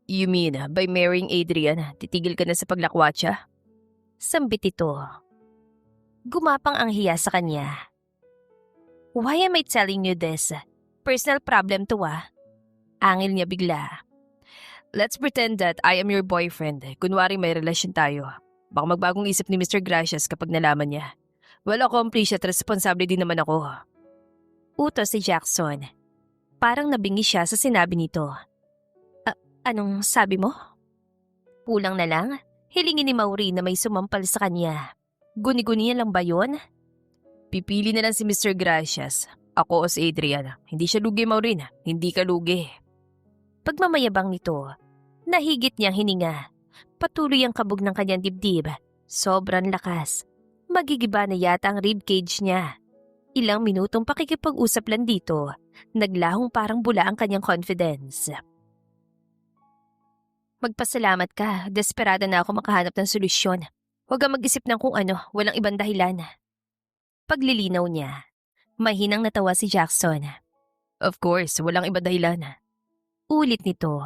You mean, by marrying Adrian, titigil ka na sa paglakwatsa? Sambit ito. Gumapang ang hiya sa kanya. Why am I telling you this? Personal problem to Angil niya bigla. Let's pretend that I am your boyfriend. Kunwari may relasyon tayo. Baka magbagong isip ni Mr. Gracias kapag nalaman niya. Well accomplished at responsable din naman ako. Utos si Jackson. Parang nabingi siya sa sinabi nito. Anong sabi mo? Kulang na lang, hilingin ni Maureen na may sumampal sa kanya. Guni-guni niya lang ba yun? Pipili na lang si Mr. Gracias. Ako o si Adrian. Hindi siya lugi, Maureen. Hindi ka lugi. Pagmamayabang nito, nahigit niyang hininga. Patuloy ang kabog ng kanyang dibdib. Sobrang lakas. Magigiba na yata ang ribcage niya. Ilang minutong pakikipag-usap lang dito, naglahong parang bula ang kanyang confidence. Magpasalamat ka, desperada na ako makahanap ng solusyon. Huwag kang mag-isip ng kung ano, walang ibang dahilan. Paglilinaw niya, mahinang natawa si Jackson. Of course, walang ibang dahilan. Ulit nito,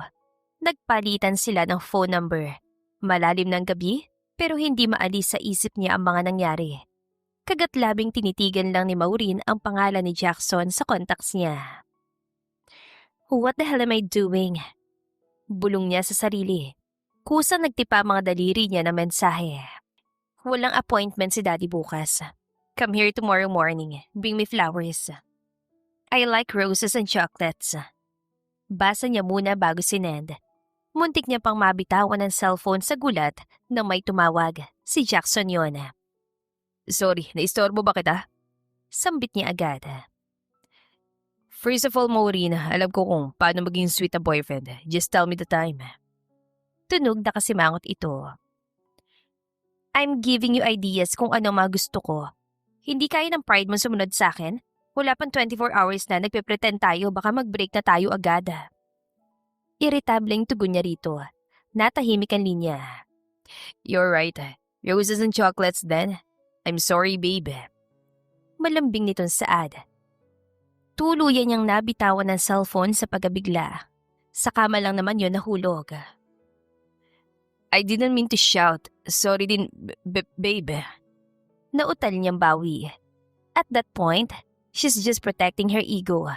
nagpalitan sila ng phone number. Malalim ng gabi, pero hindi maalis sa isip niya ang mga nangyari. Kagatlabing tinitigan lang ni Maureen ang pangalan ni Jackson sa contacts niya. What the hell am I doing? Bulong niya sa sarili. Kusang nagtipa mga daliri niya ng mensahe. Walang appointment si Daddy bukas. Come here tomorrow morning. Bring me flowers. I like roses and chocolates. Basa niya muna bago sinend. Muntik niya pang mabitawan ng cellphone sa gulat nang may tumawag. Si Jackson yon. Sorry, naistorbo ba kita? Sambit niya agad. First of all, Maureen, alam ko kung paano maging sweet na boyfriend. Just tell me the time. Tunog na kasimangot ito. I'm giving you ideas kung ano mga gusto ko. Hindi kaya ng pride mo sumunod sa akin? Wala pang 24 hours na nagpe-pretend tayo, baka mag-break na tayo agad. Irritableng tugon niya rito. Natahimik ang linya. You're right. Roses and chocolates then. I'm sorry, babe. Malambing nitong saad. Tuluyan niyang nabitawan ng cellphone sa pagabigla. Sa kama lang naman yon nahulog. I didn't mean to shout. Sorry din, babe. Nautal niyang bawi. At that point, she's just protecting her ego.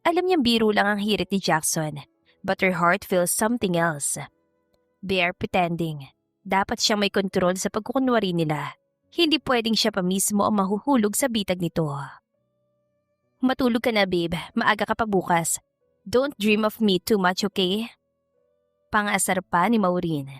Alam niyang biro lang ang hirit ni Jackson, but her heart feels something else. They are pretending. Dapat siyang may kontrol sa pagkukunwari nila. Hindi pwedeng siya pa mismo ang mahuhulog sa bitag nito. Matulog ka na, babe. Maaga ka pa bukas. Don't dream of me too much, okay? Pang-asar pa ni Maureen.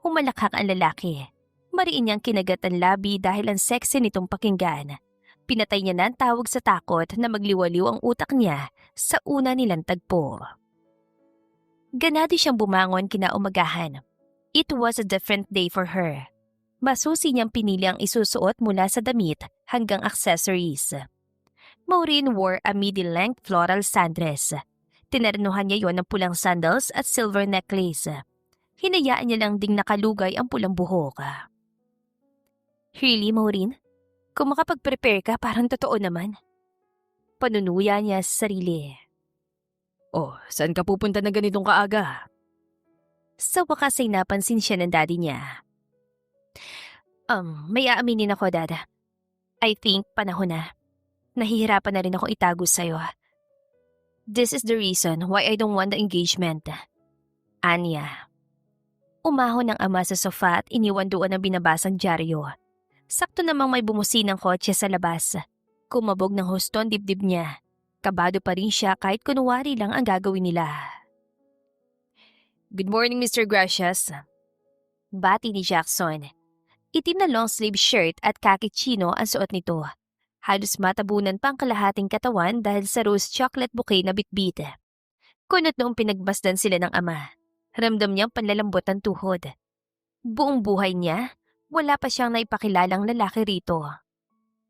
Humalakhak ang lalaki. Mariin niyang kinagat ang labi dahil ang sexy nitong pakinggan. Pinatay niya na ang tawag sa takot na magliwaliw ang utak niya sa una nilang tagpo. Ganado siyang bumangon kinaumagahan. It was a different day for her. Masusi niyang pinili ang isusuot mula sa damit hanggang accessories. Maureen wore a midi-length floral sundress. Tinarnuhan niya yon ng pulang sandals at silver necklace. Hinayaan niya lang ding nakalugay ang pulang buhok. Really, Maureen? Kung makapag-prepare ka, parang totoo naman. Panunuya niya sa sarili. Oh, saan ka pupunta na ganitong kaaga? Sa wakas ay napansin siya ng daddy niya. May aaminin ako, Dad. I think panahon na. Nahihirapan na rin ako itago sa'yo. This is the reason why I don't want the engagement. Anya. Umahon ng ama sa sofa at iniwan doon ang binabasang dyaryo. Sakto namang may bumusi ng kotse sa labas. Kumabog ng husto ang dibdib niya. Kabado pa rin siya kahit kunwari lang ang gagawin nila. Good morning, Mr. Gracias. Bati ni Jackson. Itim na long sleeve shirt at khaki chino ang suot nito. Halos matabunan pa ang kalahating katawan dahil sa rose chocolate bouquet na bitbit. Kunot noong pinagmasdan sila ng ama. Ramdam niyang panlalambot ang tuhod. Buong buhay niya, wala pa siyang naipakilalang lalaki rito.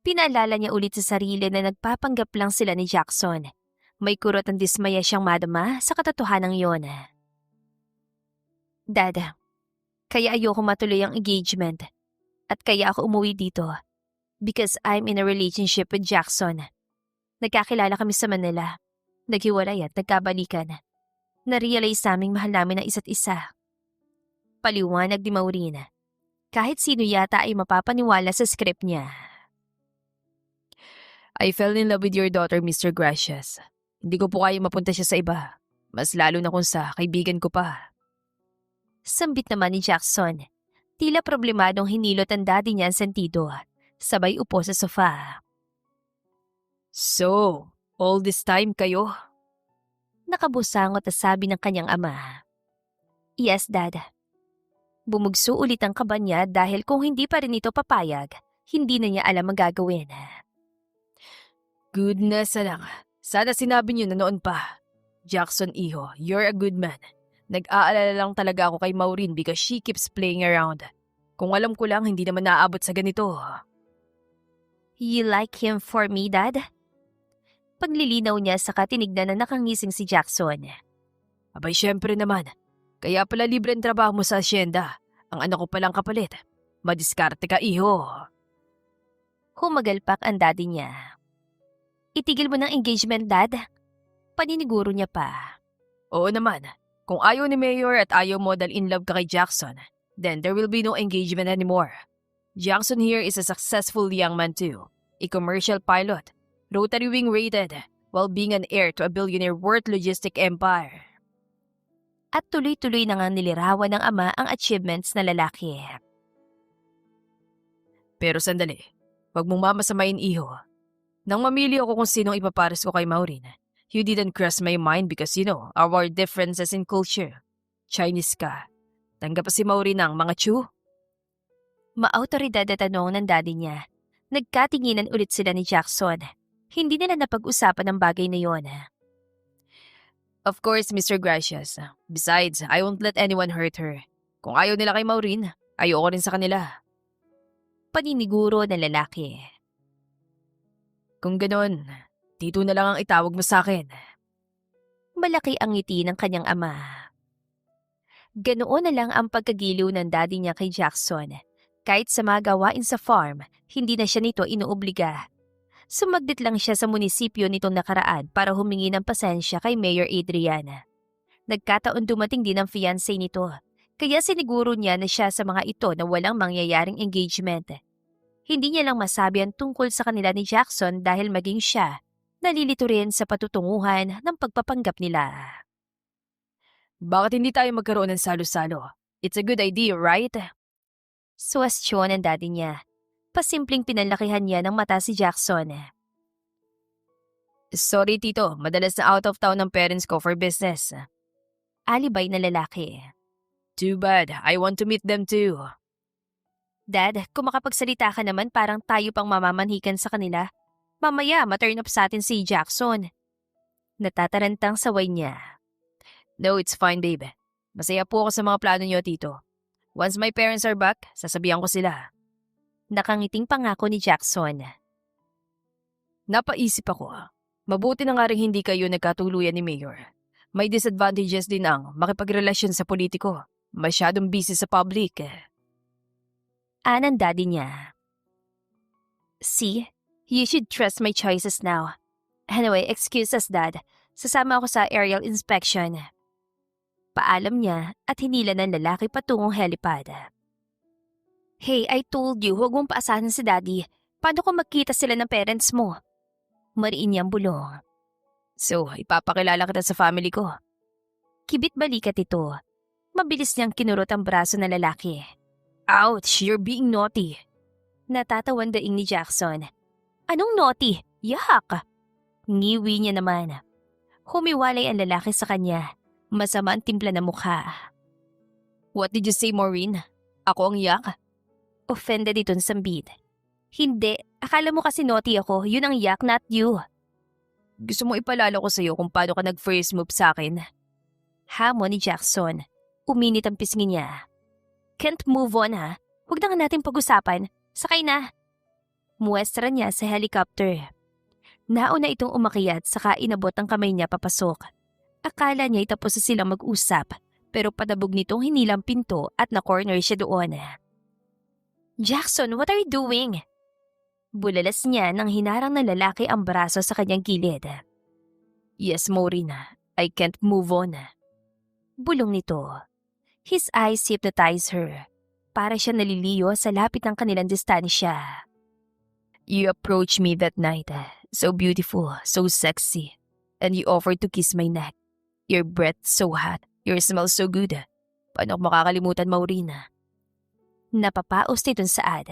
Pinaalala niya ulit sa sarili na nagpapanggap lang sila ni Jackson. May kurot ang dismaya siyang madama sa katotohanan yon. Dad, kaya ayoko matuloy ang engagement. At kaya ako umuwi dito. Because I'm in a relationship with Jackson. Nagkakilala kami sa Manila. Naghiwalay at nagkabalikan. Na-realize naming mahal namin ang isa't isa. Paliwanag ni Maureen. Kahit sino yata ay mapapaniwala sa script niya. I fell in love with your daughter, Mr. Gracias. Hindi ko po kaya mapunta siya sa iba. Mas lalo na kung sa kaibigan ko pa. Sambit naman ni Jackson. Tila problemadong hinilot ang daddy niya ang sentido. Sabay upo sa sofa. So, all this time kayo? Nakabusangot at sabi ng kanyang ama. Yes, Dad. Bumugso ulit ang kaba niya dahil kung hindi pa rin ito papayag, hindi na niya alam ang gagawin. Goodness lang. Sana sinabi niyo na noon pa. Jackson, iho, you're a good man. Nag-aalala lang talaga ako kay Maureen because she keeps playing around. Kung alam ko lang, hindi naman naaabot sa ganito. You like him for me, Dad? Paglilinaw niya sa katinignan na nakangising si Jackson. Abay, syempre naman. Kaya pala libre ang trabaho mo sa asyenda. Ang anak ko palang kapalit. Madiskarte ka, iho. Humagalpak ang daddy niya. Itigil mo ng engagement, Dad. Paniniguro niya pa. Oo naman. Kung ayaw ni Mayor at ayaw mo dahil in love ka kay Jackson, then there will be no engagement anymore. Jackson here is a successful young man too. A commercial pilot. Rotary wing rated, while being an heir to a billionaire worth logistic empire. At tuloy-tuloy na nga nilirawan ng ama ang achievements na lalaki. Pero sandali, wag mong mamasamain, iho. Nang mamili ako kung sinong ipapares ko kay Maureen, you didn't cross my mind because our differences in culture. Chinese ka. Tanggap pa si Maureen ng mga Chu? Maautoridad na tanong ng daddy niya. Nagkatinginan ulit sila ni Jackson. Hindi nila napag-usapan ang bagay na yon. Of course, Mr. Gracias. Besides, I won't let anyone hurt her. Kung ayaw nila kay Maureen, ayoko rin sa kanila. Paniniguro ng lalaki. Kung ganon, Tito na lang ang itawag mo sa akin. Malaki ang ngiti ng kanyang ama. Ganoon na lang ang pagkagiliw ng daddy niya kay Jackson. Kahit sa mga gawain sa farm, hindi na siya nito inuobliga. Sumagdit lang siya sa munisipyo nitong nakaraan para humingi ng pasensya kay Mayor Adriana. Nagkataon dumating din ang fiancé nito, kaya siniguro niya na siya sa mga ito na walang mangyayaring engagement. Hindi niya lang masabi ang tungkol sa kanila ni Jackson dahil maging siya, nalilito rin sa patutunguhan ng pagpapanggap nila. Bakit hindi tayo magkaroon ng salo-salo? It's a good idea, right? Suwestyon ng daddy niya. Pasimpleng pinalakihan niya ng mata si Jackson. Sorry, Tito. Madalas na out of town ng parents ko for business. Alibay na lalaki. Too bad. I want to meet them too. Dad, kung makapagsalita ka naman parang tayo pang mamamanhikan sa kanila. Mamaya, ma-turn up sa atin si Jackson. Natatarantang saway niya. No, it's fine, babe. Masaya po ako sa mga plano niyo, Tito. Once my parents are back, sasabihan ko sila. Nakangiting pangako ni Jackson. Napaisip ako. Mabuti na nga rin hindi kayo nagkatuluyan ni Mayor. May disadvantages din ang makipagrelasyon sa politiko. Masyadong busy sa public. Ng daddy niya. See, you should trust my choices now. Anyway, excuse us, Dad. Sasama ako sa aerial inspection. Paalam niya at hinila ng lalaki patungong helipad. Hey, I told you, huwag mong paasahan si Daddy. Paano kung magkita sila ng parents mo? Mariin niyang bulong. So, ipapakilala kita sa family ko. Kibit balikat ito. Mabilis niyang kinurot ang braso ng lalaki. Ouch, you're being naughty. Natatawan daing ni Jackson. Anong naughty? Yak! Ngiwi niya naman. Humiwalay ang lalaki sa kanya. Masama ang timpla ng mukha. What did you say, Maureen? Ako ang yak? Offended itong sambit. Hindi, akala mo kasi naughty ako. Yun ang yak, not you. Gusto mo ipalala ko sa'yo kung paano ka nag-first move sa akin? Hamon ni Jackson. Uminit ang pisngi niya. Can't move on ha. Huwag na nga natin pag-usapan. Sakay na. Muwestra niya sa helicopter. Nauna itong umakyat saka inabot ang kamay niya papasok. Akala niya itapos na silang mag-usap pero padabog nitong hinilang pinto at na-corner siya doon. Jackson, what are you doing? Bulalas niya nang hinarang ng lalaki ang braso sa kanyang gilid. Yes, Maureen. I can't move on. Bulong nito. His eyes hypnotize her. Para siya naliliyo sa lapit ng kanilang distansya. You approached me that night. So beautiful, so sexy. And you offered to kiss my neck. Your breath so hot. Your smell so good. Paano ko makakalimutan, Maureen? Napapaos nitong saad.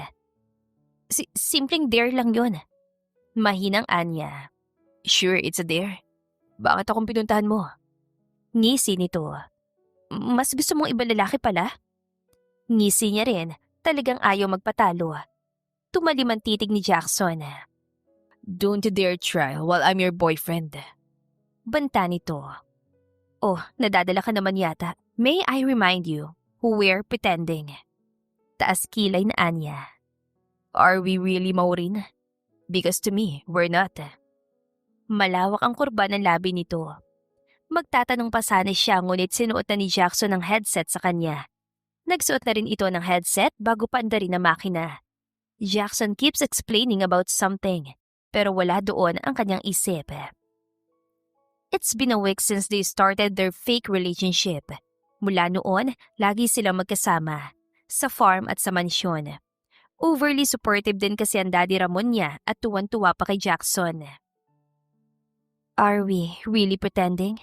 Simpleng dare lang yun. Mahinang anya. Sure, it's a dare. Bakit akong pinuntahan mo? Ngisi nito. Mas gusto mong iba lalaki pala? Ngisi niya rin, talagang ayaw magpatalo. Tumalim ang titig ni Jackson. Don't dare try while I'm your boyfriend. Banta nito. Oh, nadadala ka naman yata. May I remind you who we're pretending? Taas kilay na anya. Are we really, Maureen? Because to me, we're not. Malawak ang kurba ng labi nito. Magtatanong pa sana siya ngunit sinuot na ni Jackson ang headset sa kanya. Nagsuot na rin ito ng headset bago paandarin ang makina. Jackson keeps explaining about something, pero wala doon ang kanyang isip. It's been a week since they started their fake relationship. Mula noon, lagi silang magkasama, sa farm at sa mansyon. Overly supportive din kasi ang daddy Ramon niya at tuwan-tuwa pa kay Jackson. Are we really pretending?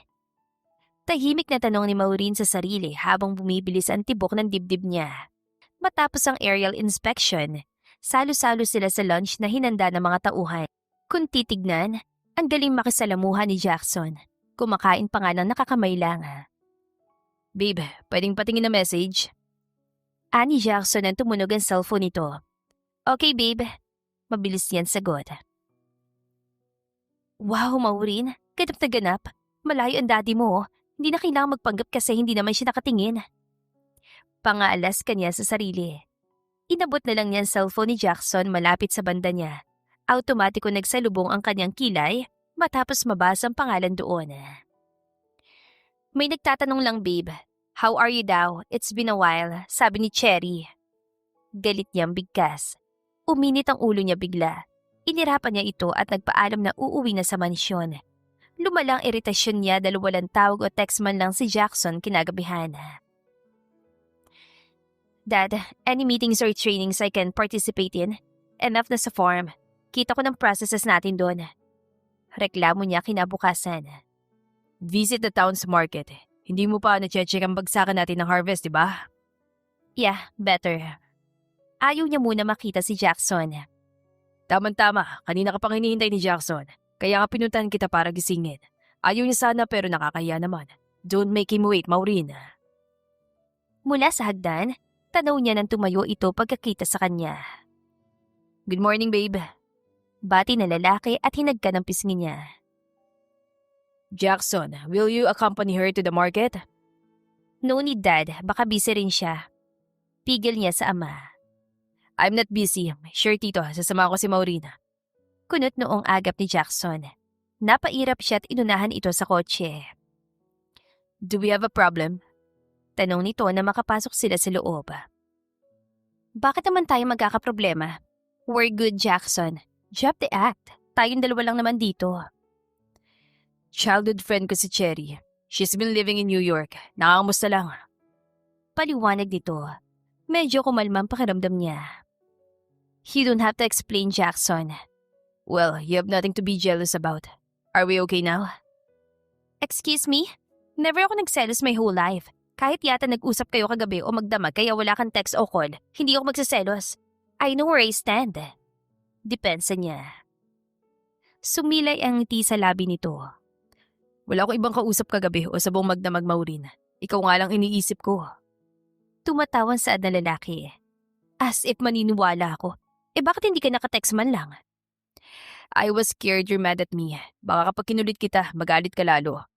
Tahimik na tanong ni Maureen sa sarili habang bumibilis ang tibok ng dibdib niya. Matapos ang aerial inspection, salo-salo sila sa lunch na hinanda ng mga tauhan. Kung titignan, ang galing makisalamuha ni Jackson. Kumakain pa nga ng nakakamay lang. Babe, pwedeng patingin na message? Ani Jackson ang tumunog ang cellphone nito. Okay babe, mabilis yan sagot. Wow Maureen, ganap na ganap. Malayo ang daddy mo. Hindi na kailangang magpanggap kasi hindi naman siya nakatingin. Pangaalas kanya sa sarili. Inabot na lang niya ang cellphone ni Jackson malapit sa banda niya. Automatiko nagsalubong ang kanyang kilay matapos mabasa ang pangalan doon. May nagtatanong lang babe. How are you daw? It's been a while, sabi ni Cherry. Galit niyang bigkas. Uminit ang ulo niya bigla. Inirapan niya ito at nagpaalam na uuwi na sa mansyon. Lumalang iritasyon niya dahil walang tawag o text man lang si Jackson kinagabihan. Dad, any meetings or trainings I can participate in? Enough na sa farm. Kita ko ng processes natin doon. Reklamo niya kinabukasan. Visit the town's market. Hindi mo pa na-check ang bagsakan natin ng harvest, di ba? Yeah, better. Ayaw niya muna makita si Jackson. Tama-tama, kanina ka pang hinihintay ni Jackson. Kaya nga pinuntahan kita para gisingin. Ayaw niya sana pero nakakaya naman. Don't make him wait, Maureen. Mula sa hagdan, tanaw niya nang tumayo ito pagkakita sa kanya. Good morning, babe. Bati na lalaki at hinagka ng pisngi niya. Jackson, will you accompany her to the market? No need, Dad. Baka busy rin siya. Pigil niya sa ama. I'm not busy. Sure, tito. Sasama ko si Maureen. Kunot noong agap ni Jackson. Napairap siya at inunahan ito sa kotse. Do we have a problem? Tanong nito na makapasok sila sa loob. Bakit naman tayo magkakaproblema? We're good, Jackson. Drop the act. Tayong dalawa lang naman dito. Childhood friend ko si Cherry. She's been living in New York. Nakakamusta lang. Paliwanag nito. Medyo kumalma ang pakiramdam niya. You don't have to explain, Jackson. Well, you have nothing to be jealous about. Are we okay now? Excuse me? Never ako nagselos my whole life. Kahit yata nag-usap kayo kagabi o magdamag kaya wala kang text o call, hindi ako magsaselos. I know where I stand. Depensa niya. Sumilay ang ngiti sa labi nito. Wala akong ibang kausap kagabi o sabong magdamag Maureen. Ikaw nga lang iniisip ko. Tumatawan saad na lalaki. As if maniniwala ako. Bakit hindi ka nakatext man lang? I was scared you're mad at me. Baka kapag kinulit kita, magalit ka lalo.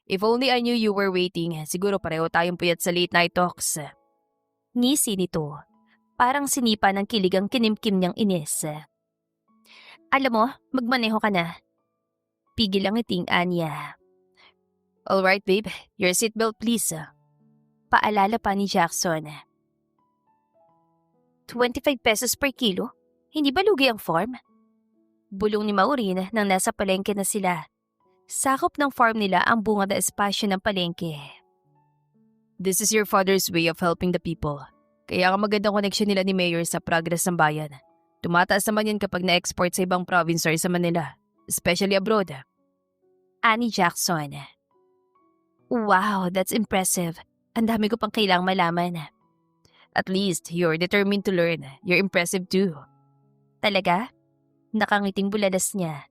If only I knew you were waiting, siguro pareho tayong puyat sa late night talks. Ngisi nito. Parang sinipa ng kilig ang kinimkim niyang inis. Alam mo, magmaneho ka na. Pigil ang iting Anya. Alright babe, your seatbelt please. Paalala pa ni Jackson. 25 pesos per kilo? Hindi ba lugi ang farm? Bulong ni Maureen nang nasa palengke na sila. Sakop ng farm nila ang bungad na espasyo ng palengke. This is your father's way of helping the people. Kaya ang magandang koneksyon nila ni Mayor sa progress ng bayan. Tumataas naman yan kapag na-export sa ibang province or sa Manila, especially abroad. Ani Jackson. Wow, that's impressive. Ang dami ko pang kailangang malaman. At least, you're determined to learn. You're impressive too. Talaga? Nakangiting bulalas niya.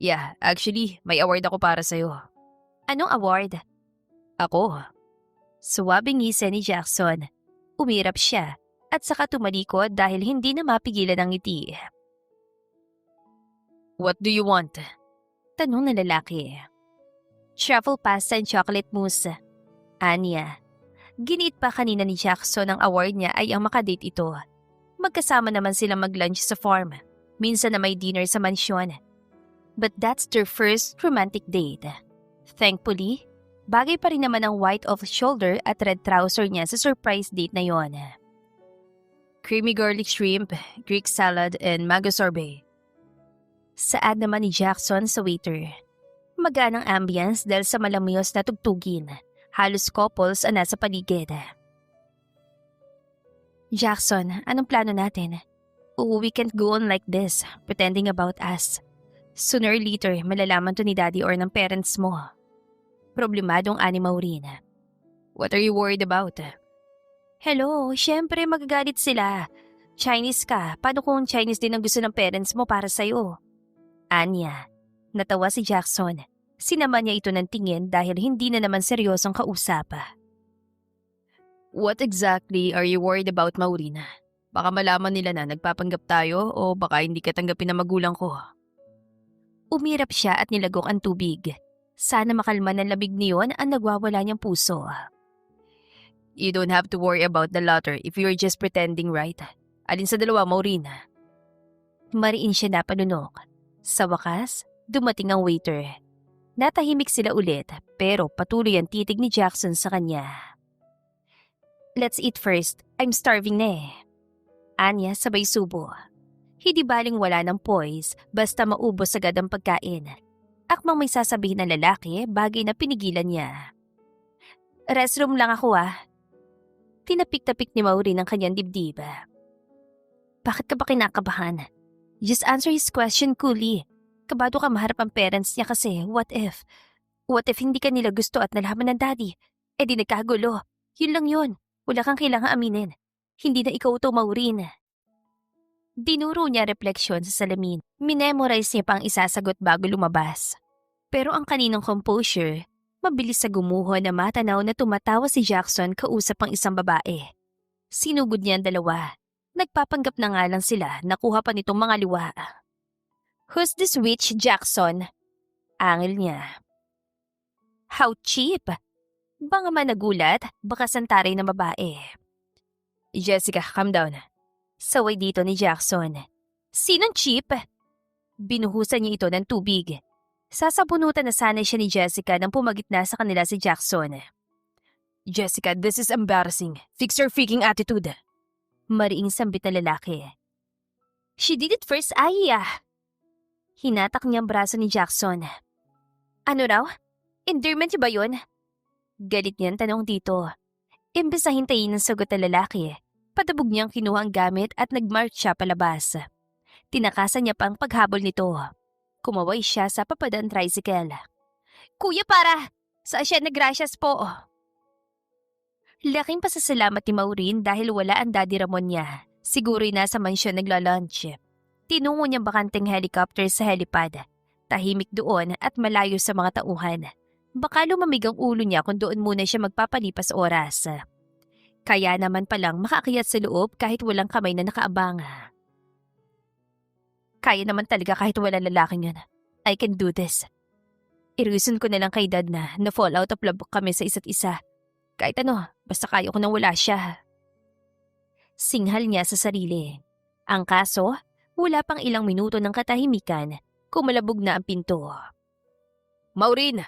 Yeah, actually, may award ako para sa'yo. Anong award? Ako? Suwabing ngisi ni Jackson. Umirap siya at saka tumalikod dahil hindi na mapigilan ang ngiti. What do you want? Tanong ng lalaki. Truffle pasta and chocolate mousse. Anya. Giniit pa kanina ni Jackson ang award niya ay ang makadate ito. Magkasama naman silang mag-lunch sa farm. Minsan na may dinner sa mansyon. But that's their first romantic date. Thankfully, bagay pa rin naman ang white off-shoulder at red trouser niya sa surprise date na yon. Creamy garlic shrimp, Greek salad, and mango sorbet. Saad naman ni Jackson sa waiter. Magaan ang ambience dahil sa malamyos na tugtugin. Halos couples ang nasa paligid. Jackson, anong plano natin? We can't go on like this, pretending about us. Sooner or later, malalaman to ni Daddy or ng parents mo. Problemadong ani Maureen. What are you worried about? Hello, syempre magagalit sila. Chinese ka, paano kung Chinese din ang gusto ng parents mo para sa'yo? Anya, natawa si Jackson. Sinama niya ito ng tingin dahil hindi na naman seryosong kausap. What exactly are you worried about, Maureen? Baka malaman nila na nagpapanggap tayo o baka hindi ka tanggapin ng magulang ko. Umirap siya at nilagok ang tubig. Sana makalma ng labig niyon ang nagwawala niyang puso. You don't have to worry about the latter if you're just pretending, right? Alin sa dalawa, Maureen? Mariin siya napanunok. Sa wakas, dumating ang waiter. Natahimik sila ulit pero patuloy ang titig ni Jackson sa kanya. Let's eat first. I'm starving na eh. Anya sabay subo. Hindi baling wala ng poise basta maubos agad ang pagkain. Akmang may sasabihin ng lalaki bagay na pinigilan niya. Restroom lang ako ah. Tinapik-tapik ni Maureen ang kanyang dibdib. Bakit ka ba kinakabahan? Just answer his question coolly. Kabado ka maharap ang parents niya kasi what if? What if hindi ka nila gusto at nalaman ng daddy? Di nagkagulo. Yun lang yun. Wala kang kailangang aminin. Hindi na ikaw to, Maureen. Dinuro niya refleksyon sa salamin. Minemorize niya pang isasagot bago lumabas. Pero ang kaninang composure, mabilis sa gumuho na matanaw na tumatawa si Jackson kausap ang isang babae. Sinugod niya ang dalawa. Nagpapanggap na nga lang sila, nakuha pa nitong mga liwa. Who's this witch, Jackson? Angil niya. How cheap! Baka man nagulat, baka santaray ng babae. Jessica, calm down. Saway dito ni Jackson. Sinong cheap? Binuhusan niya ito ng tubig. Sasabunutan na sana siya ni Jessica nang pumagitna sa kanila si Jackson. Jessica, this is embarrassing. Fix your freaking attitude. Mariing sambit na lalaki. She did it first, Aya. Hinatak niya ang braso ni Jackson. Ano raw? Endearment niya ba yun? Galit niyang tanong dito. Imbes na hintayin ng sagot na lalaki, padabog niyang kinuha ang gamit at nag-march siya palabas. Tinakasan niya pa ang paghabol nito. Kumaway siya sa papadang tricycle. Kuya para! Saan siya nagrasyas po? Laking pasasalamat ni Maureen dahil wala ang daddy Ramon niya. Siguro'y nasa mansyon nagla-lunch. Tinungo niyang bakanteng helicopter sa helipad. Tahimik doon at malayo sa mga tauhan. Baka lumamig ang ulo niya kung doon muna siya magpapalipas oras. Kaya naman palang makaakyat sa loob kahit walang kamay na nakaabang. Kaya naman talaga kahit walang lalaking yun. I can do this. Irusun ko na lang kay dad na fall out of love kami sa isa't isa. Kahit ano, basta kaya ko nang wala siya. Singhal niya sa sarili. Ang kaso, wala pang ilang minuto ng katahimikan, kumalabog na ang pinto. Maureen!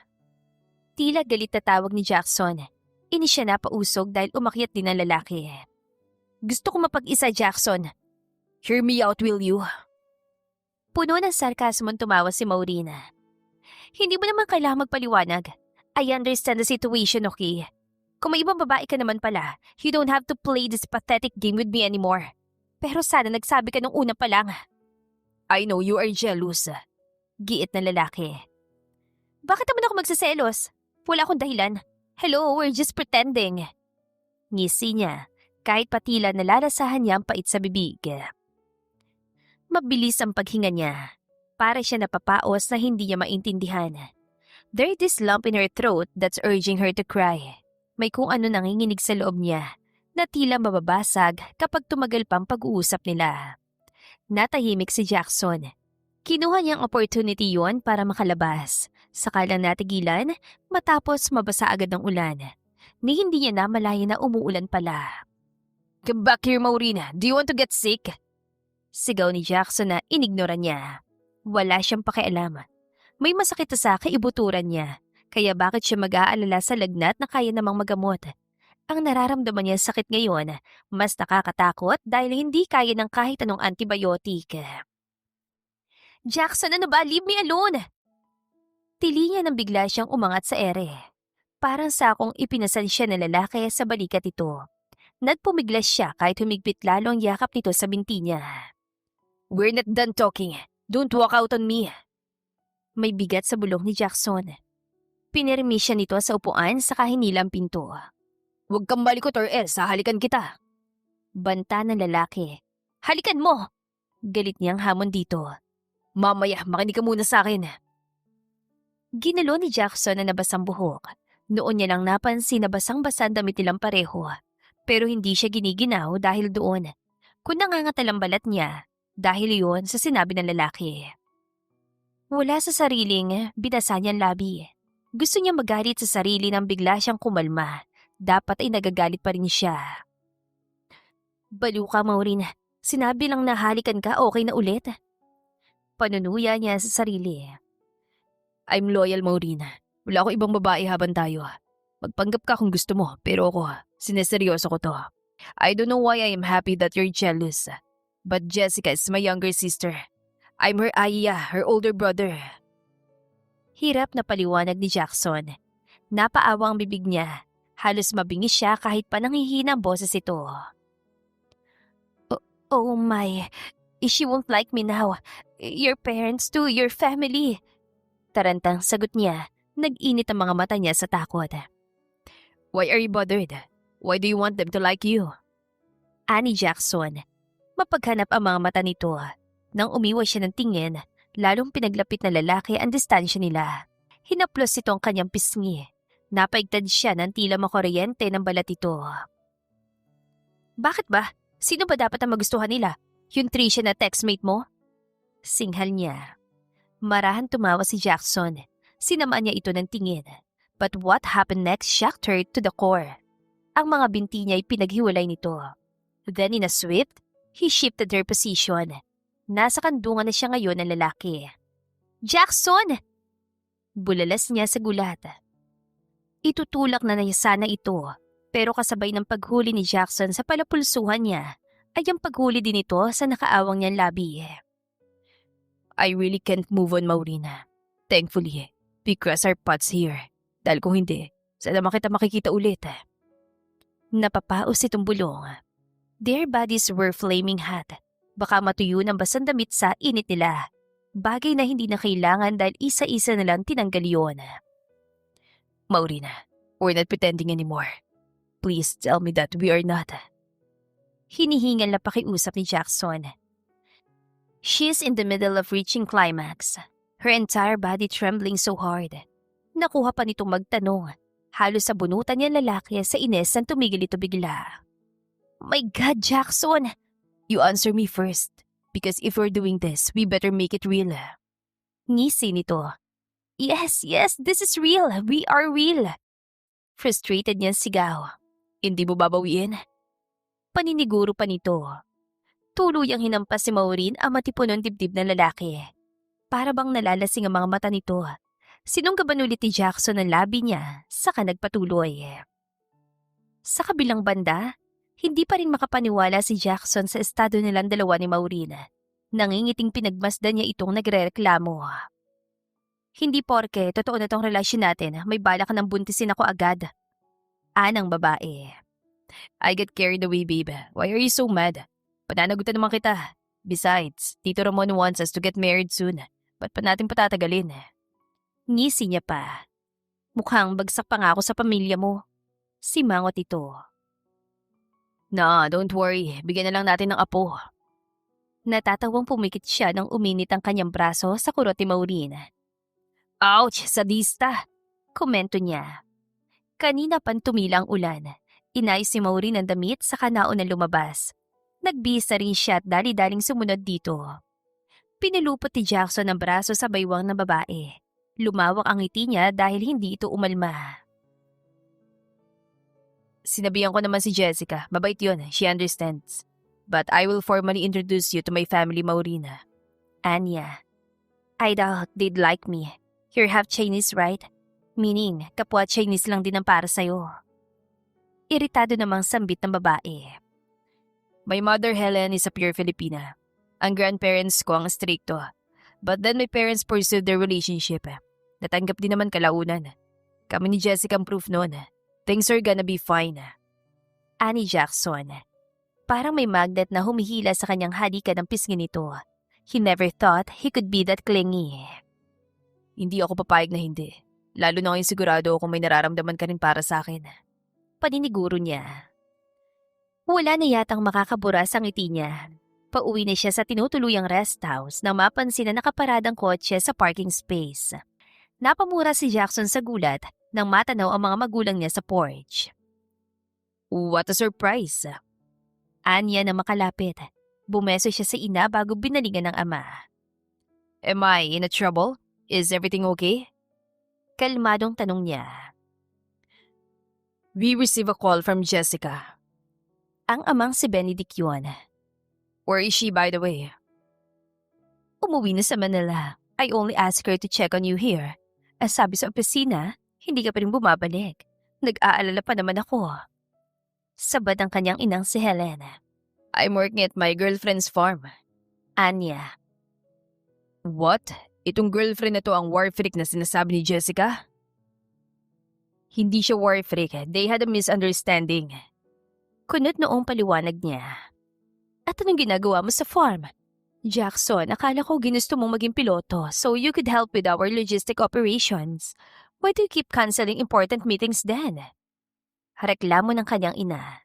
Tila galit na tawag ni Jackson. Ini siya napausog dahil umakyat din ang lalaki. Gusto ko mapag-isa, Jackson. Hear me out, will you? Puno ng sarkasmong tumawa si Maureen. Hindi mo naman kailangang magpaliwanag. I understand the situation, okay? Kung may ibang babae ka naman pala, you don't have to play this pathetic game with me anymore. Pero sana nagsabi ka nung una pa lang. I know you are jealous. Giit na lalaki. Bakit naman ako magsaselos? Wala akong dahilan. Hello, we're just pretending. Ngisi niya, kahit patila nalalasahan niya ang pait sa bibig. Mabilis ang paghinga niya. Para siya napapaos na hindi niya maintindihan. There's this lump in her throat that's urging her to cry. May kung ano nanginginig sa loob niya na tila mababasag kapag tumagal pang pag-uusap nila. Natahimik si Jackson. Kinuha niyang opportunity yon para makalabas. Saka lang natigilan matapos mabasa agad ng ulan. Ni hindi niya namalayan na umuulan pala. Come back here, Maureen. Do you want to get sick? Sigaw ni Jackson na inignora niya. Wala siyang pakialam. May masakit sa kaibuturan niya. Kaya bakit siya mag-aalala sa lagnat na kaya namang magamot? Ang nararamdaman niya sakit ngayon, mas nakakatakot dahil hindi kaya ng kahit anong antibiotic. Jackson, ano ba? Leave me alone! Tili niya nang bigla siyang umangat sa ere. Parang sakong ipinasal siya ng lalaki sa balikat ito. Nagpumiglas siya kahit humigpit lalo ang yakap nito sa binti niya. We're not done talking. Don't walk out on me. May bigat sa bulong ni Jackson. Pinirmi siya nito sa upuan sa kahinilang pinto. Huwag kang malikot or else hahalikan kita. Banta ng lalaki. Halikan mo! Galit niyang hamon dito. Mamaya, makinig ka muna sa akin. Ginalo ni Jackson na nabasang buhok. Noon niya lang napansin na basang-basang damit nilang pareho. Pero hindi siya giniginaw dahil doon. Kung nangangatalang balat niya, dahil yun sa sinabi ng lalaki. Wala sa sariling, binasa niyang labi. Gusto niya magalit sa sarili nang bigla siyang kumalma. Dapat ay nagagalit pa rin siya. Baliw ka, Maureen. Sinabi lang na halikan ka, okay na ulit. Panunuya niya sa sarili. I'm loyal, Maureen. Wala akong ibang babae habang tayo. Magpanggap ka kung gusto mo, pero ako, sineseryoso ko to. I don't know why I am happy that you're jealous. But Jessica is my younger sister. I'm her Aya, her older brother. Hirap na paliwanag ni Jackson. Napaawa ang bibig niya. Halos mabingis siya kahit pa nanghihina ang boses ito. Oh my, she won't like me now. Your parents too, your family. Tarantang sagot niya. Nag-init ang mga mata niya sa takot. Why are you bothered? Why do you want them to like you? Ani Jackson. Mapaghanap ang mga mata nito. Nang umiwas siya ng tingin, lalong pinaglapit na lalaki ang distansya nila. Hinaplos ito ang kanyang pisngi. Napaigtad siya ng tila makuryente ng balat ito. Bakit ba? Sino ba dapat ang magustuhan nila? Yung Tricia na textmate mo? Singhal niya. Marahan tumawa si Jackson. Sinamaan niya ito ng tingin. But what happened next shocked her to the core. Ang mga binti niya ay pinaghiwalay nito. Then in a swift, he shifted her position. Nasa kandungan na siya ngayon ng lalaki. Jackson! Bulalas niya sa gulat. Itutulak na niya sana ito, Pero kasabay ng paghuli ni Jackson sa palapulsuhan niya, ay ang paghuli din ito sa nakaawang niyang labi. I really can't move on, Maureen. Thankfully, we cross our paths here. Dahil kung hindi, saan naman kita makikita ulit? Napapaos itong bulong. Their bodies were flaming hot. Baka matuyo ng basang damit sa init nila. Bagay na hindi na kailangan dahil isa-isa na lang tinanggal yun. Maureen, we're not pretending anymore. Please tell me that we are not. Hinihingal na pakiusap ni Jackson. She's in the middle of reaching climax. Her entire body trembling so hard. Nakuha pa nitong magtanong. Halos sa bunutan niya lalaki sa ines ang tumigil ito bigla. My God, Jackson! You answer me first. Because if we're doing this, we better make it real. Ngisi nito. Yes, this is real. We are real. Frustrated niyang sigaw. Hindi mo babawiin? Paniniguro pa nito. Tuluyang hinampas si Maureen ang matipunong dibdib ng lalaki. Para bang nalalasing ang mga mata nito. Sinunggaban ulit ni Jackson ang labi niya, saka nagpatuloy. Sa kabilang banda, hindi pa rin makapaniwala si Jackson sa estado nilang dalawa ni Maureen. Nangingiting pinagmasdan niya itong nagrereklamo. Hindi porke, totoo na tong relasyon natin, may balak ng buntisin ako agad. Anang babae. I get carried away, babe. Why are you so mad? Pananagutan naman kita. Besides, Tito Ramon wants us to get married soon. Ba't pa natin patatagalin? Ngisi niya pa. Mukhang bagsak pa nga ako sa pamilya mo. Simangot ito. No, don't worry. Bigyan na lang natin ng apo. Natatawang pumikit siya nang uminit ang kanyang braso sa kurot ni Maureen. Ouch! Sadista! Komento niya. Kanina pan tumila ang ulan. Inayos si Maureen ang damit sa kanao na lumabas. Nagbisa rin siya at dali-daling sumunod dito. Pinulupot ni Jackson ang braso sa baywang na babae. Lumawak ang ngiti niya dahil hindi ito umalma. Sinabihan ko naman si Jessica. Mabait yun. She understands. But I will formally introduce you to my family, Maureen. Anya. I doubt they'd like me. You're half Chinese, right? Meaning, kapwa Chinese lang din ang para sa'yo. Iritado namang sambit ng babae. My mother, Helen, is a pure Filipina. Ang grandparents ko ang stricto. But then my parents pursued their relationship. Natanggap din naman kalaunan. Kami ni Jessica ang proof noon. Things are gonna be fine. Ani Jackson. Parang may magnet na humihila sa kanyang halikan ng pisngi nito. He never thought he could be that clingy. Hindi ako papayag na hindi. Lalo na ngayon sigurado kung may nararamdaman ka rin para sa akin. Paniniguro niya. Wala na yatang makakabura sa ngiti niya. Pauwi na siya sa tinutuluyang rest house nang mapansin na nakaparadang kotse sa parking space. Napamura si Jackson sa gulat nang matanaw ang mga magulang niya sa porch. What a surprise! Anya na makalapit. Bumeso siya sa ina bago binalingan ng ama. Am I in a trouble? Is everything okay? Kalmadong tanong niya. We receive a call from Jessica. Ang amang si Benedict yun. Where is she, by the way? Umuwi na sa Manila. I only asked her to check on you here. Sabi sa opisina, hindi ka pa rin bumabalik. Nag-aalala pa naman ako. Sabad ang kanyang inang si Helen. I'm working at my girlfriend's farm. Anya. What? Itong girlfriend na to ang war freak na sinasabi ni Jessica? Hindi siya war freak. They had a misunderstanding. Kunot noong paliwanag niya. At anong ginagawa mo sa farm? Jackson, akala ko ginusto mong maging piloto so you could help with our logistic operations. Why do you keep canceling important meetings then? Reklamo ng kanyang ina.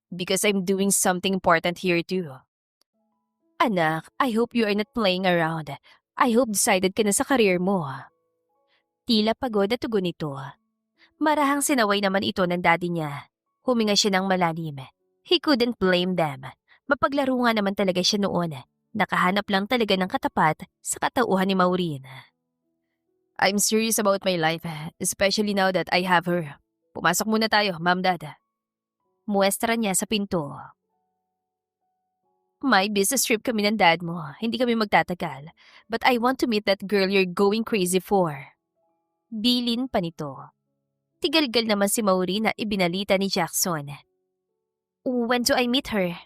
Because I'm doing something important here too. Anak, I hope you are not playing around. I hope decided ka na sa career mo. Tila pagod na tugon nito. Marahang sinaway naman ito ng daddy niya. Huminga siya ng malalim. He couldn't blame them. Mapaglaro nga naman talaga siya noon. Nakahanap lang talaga ng katapat sa katauhan ni Maureen. I'm serious about my life, especially now that I have her. Pumasok muna tayo, Ma'am Dad. Muestra niya sa pinto. May business trip kami ng dad mo. Hindi kami magtatagal. But I want to meet that girl you're going crazy for. Bilin pa nito. Tigalgal naman si Mauri na ibinalita ni Jackson. When do I meet her?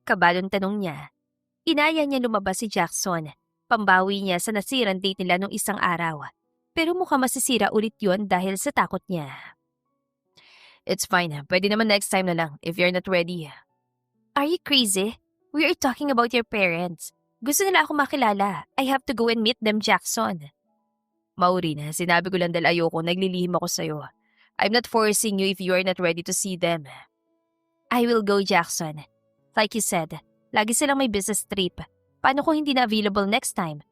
Kabalong tanong niya. Inaya niya lumabas si Jackson. Pambawi niya sa nasirang date nila nung isang araw. Pero mukhang masisira ulit yon dahil sa takot niya. It's fine. Pwede naman next time na lang if you're not ready. Are you crazy? We are talking about your parents. Gusto nila ako makilala. I have to go and meet them, Jackson. Maureen, sinabi ko lang dahil ayoko, naglilihim ako sa'yo. I'm not forcing you if you are not ready to see them. I will go, Jackson. Like you said, lagi silang may business trip. Paano kung hindi na available next time?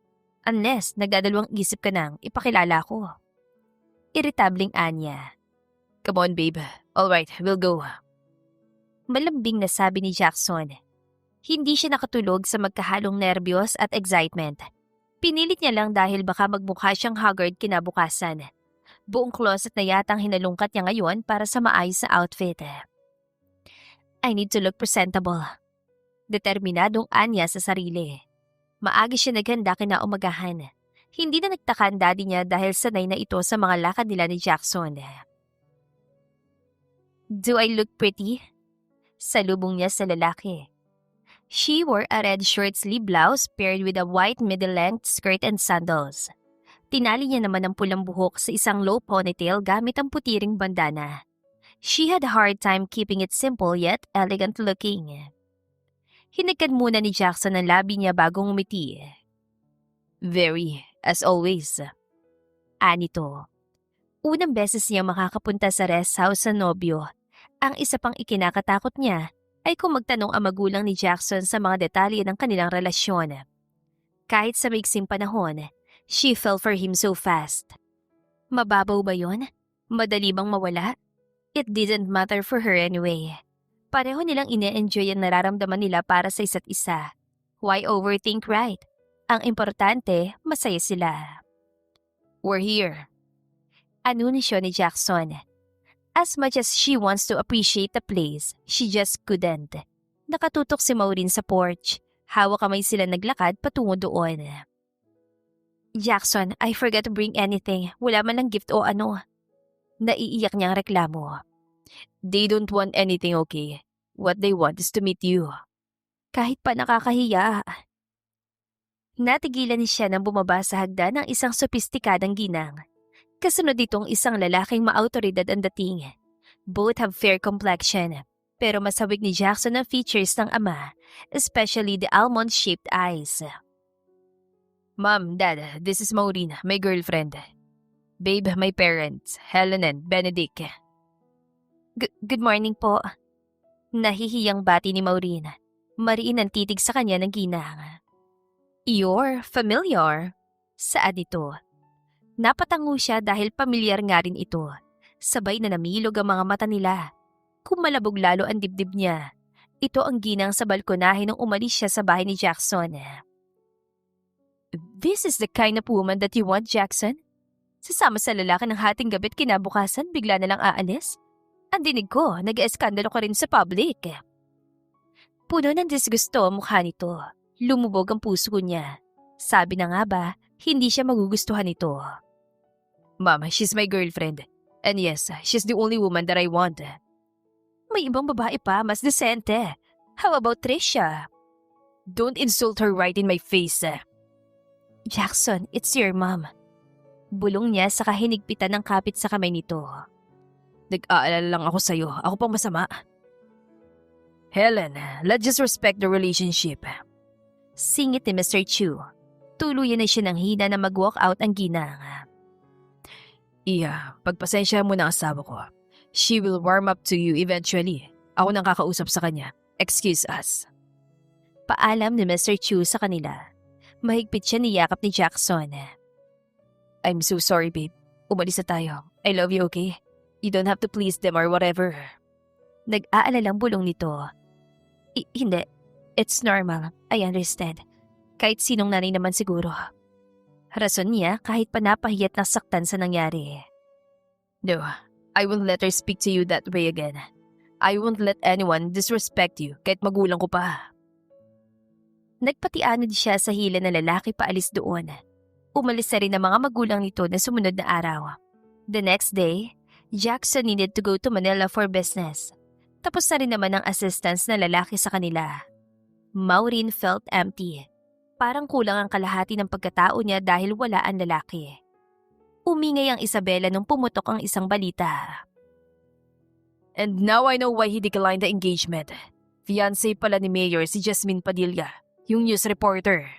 Unless nagdadalawang isip ka nang ipakilala ko. Iritabling anya. Come on, babe. Alright, we'll go. Malambing na sabi ni Jackson. Hindi siya nakatulog sa magkahalong nerbiyos at excitement. Pinilit niya lang dahil baka magmukha siyang haggard kinabukasan. Buong closet na yatang hinalungkat niya ngayon para sa maayos na outfit. I need to look presentable. Determinadong anya sa sarili. Maagi siya naghanda kinaumagahan. Hindi na nagtaka ang daddy niya dahil sanay na ito sa mga lakad nila ni Jackson. Do I look pretty? Salubong niya sa lalaki. She wore a red short-sleeve blouse paired with a white middle-length skirt and sandals. Tinali niya naman ang pulang buhok sa isang low ponytail gamit ang putiring bandana. She had a hard time keeping it simple yet elegant looking. Hinagkan muna ni Jackson ang labi niya bago ngumiti. Very, as always. Anito. Unang beses niya makakapunta sa rest house sa nobyo. Ang isa pang ikinakatakot niya ay kung magtanong ang magulang ni Jackson sa mga detalye ng kanilang relasyon. Kahit sa maiksing panahon, she fell for him so fast. Mababaw ba yon? Madali bang mawala? It didn't matter for her anyway. Pareho nilang ine-enjoy ang nararamdaman nila para sa isa't isa. Why overthink, right? Ang importante, masaya sila. We're here. Anunisyo ni Jackson. As much as she wants to appreciate the place, she just couldn't. Nakatutok si Maureen sa porch. Hawak kamay sila naglakad patungo doon. Jackson, I forgot to bring anything. Wala man lang gift o ano. Naiiyak niyang reklamo. They don't want anything, okay? What they want is to meet you. Kahit pa nakakahiya. Natigilan siya nang bumaba sa hagdan ng isang sopistikadang ginang. Kasunod itong isang lalaking maautoridad ang dating. Both have fair complexion, pero masawig ni Jackson ang features ng ama, especially the almond-shaped eyes. Mom, Dad, this is Maureen, my girlfriend. Babe, my parents, Helen and Benedict. Good morning po. Nahihiyang bati ni Maureen. Mariin ang titig sa kanya ng ginang. You're familiar. Saan ito? Napatango siya dahil pamilyar nga rin ito. Sabay na namilog ang mga mata nila. Kumalabog lalo ang dibdib niya. Ito ang ginang sa balkonahe nung umalis siya sa bahay ni Jackson. This is the kind of woman that you want, Jackson? Sasama sa lalaki ng hating gabi't kinabukasan, bigla na lang aalis? Ang dinig ko, nag-eskandalo ka rin sa public. Puno ng disgusto ang mukha nito. Lumubog ang puso niya. Sabi na nga ba, hindi siya magugustuhan ito. Mom, she's my girlfriend. And yes, she's the only woman that I want. May ibang babae pa, mas desente. How about Trisha? Don't insult her right in my face. Jackson, it's your mom. Bulong niya sa kahinigpitan ng kapit sa kamay nito. Nag-aalala lang ako sa'yo. Ako pang masama. Helen, let's just respect the relationship. Singit ni Mr. Chu. Tuluyan na siya ng hina na mag-walk out ang ginang. Iya, pagpasensya mo na asawa ko. She will warm up to you eventually. Ako nang kakausap sa kanya. Excuse us. Paalam ni Mr. Chu sa kanila. Mahigpit siya niyakap ni Jackson. I'm so sorry, babe. Umalis na tayo. I love you, okay? You don't have to please them or whatever. Nag-aalalang bulong nito. Hindi. It's normal. I understand. Kahit sinong nanay naman siguro. Rason niya kahit pa napahiyat na saktan sa nangyari. No, I won't let her speak to you that way again. I won't let anyone disrespect you kahit magulang ko pa. Nagpatianod siya sa hila na lalaki paalis doon. Umalis na rin ang mga magulang nito na sumunod na araw. The next day, Jackson needed to go to Manila for business. Tapos na rin naman ang assistants na lalaki sa kanila. Maureen felt empty. Parang kulang ang kalahati ng pagkatao niya dahil wala ang lalaki. Umingay ang Isabela nung pumutok ang isang balita. And now I know why he declined the engagement. Fiancé pala ni Mayor si Jasmine Padilla, yung news reporter.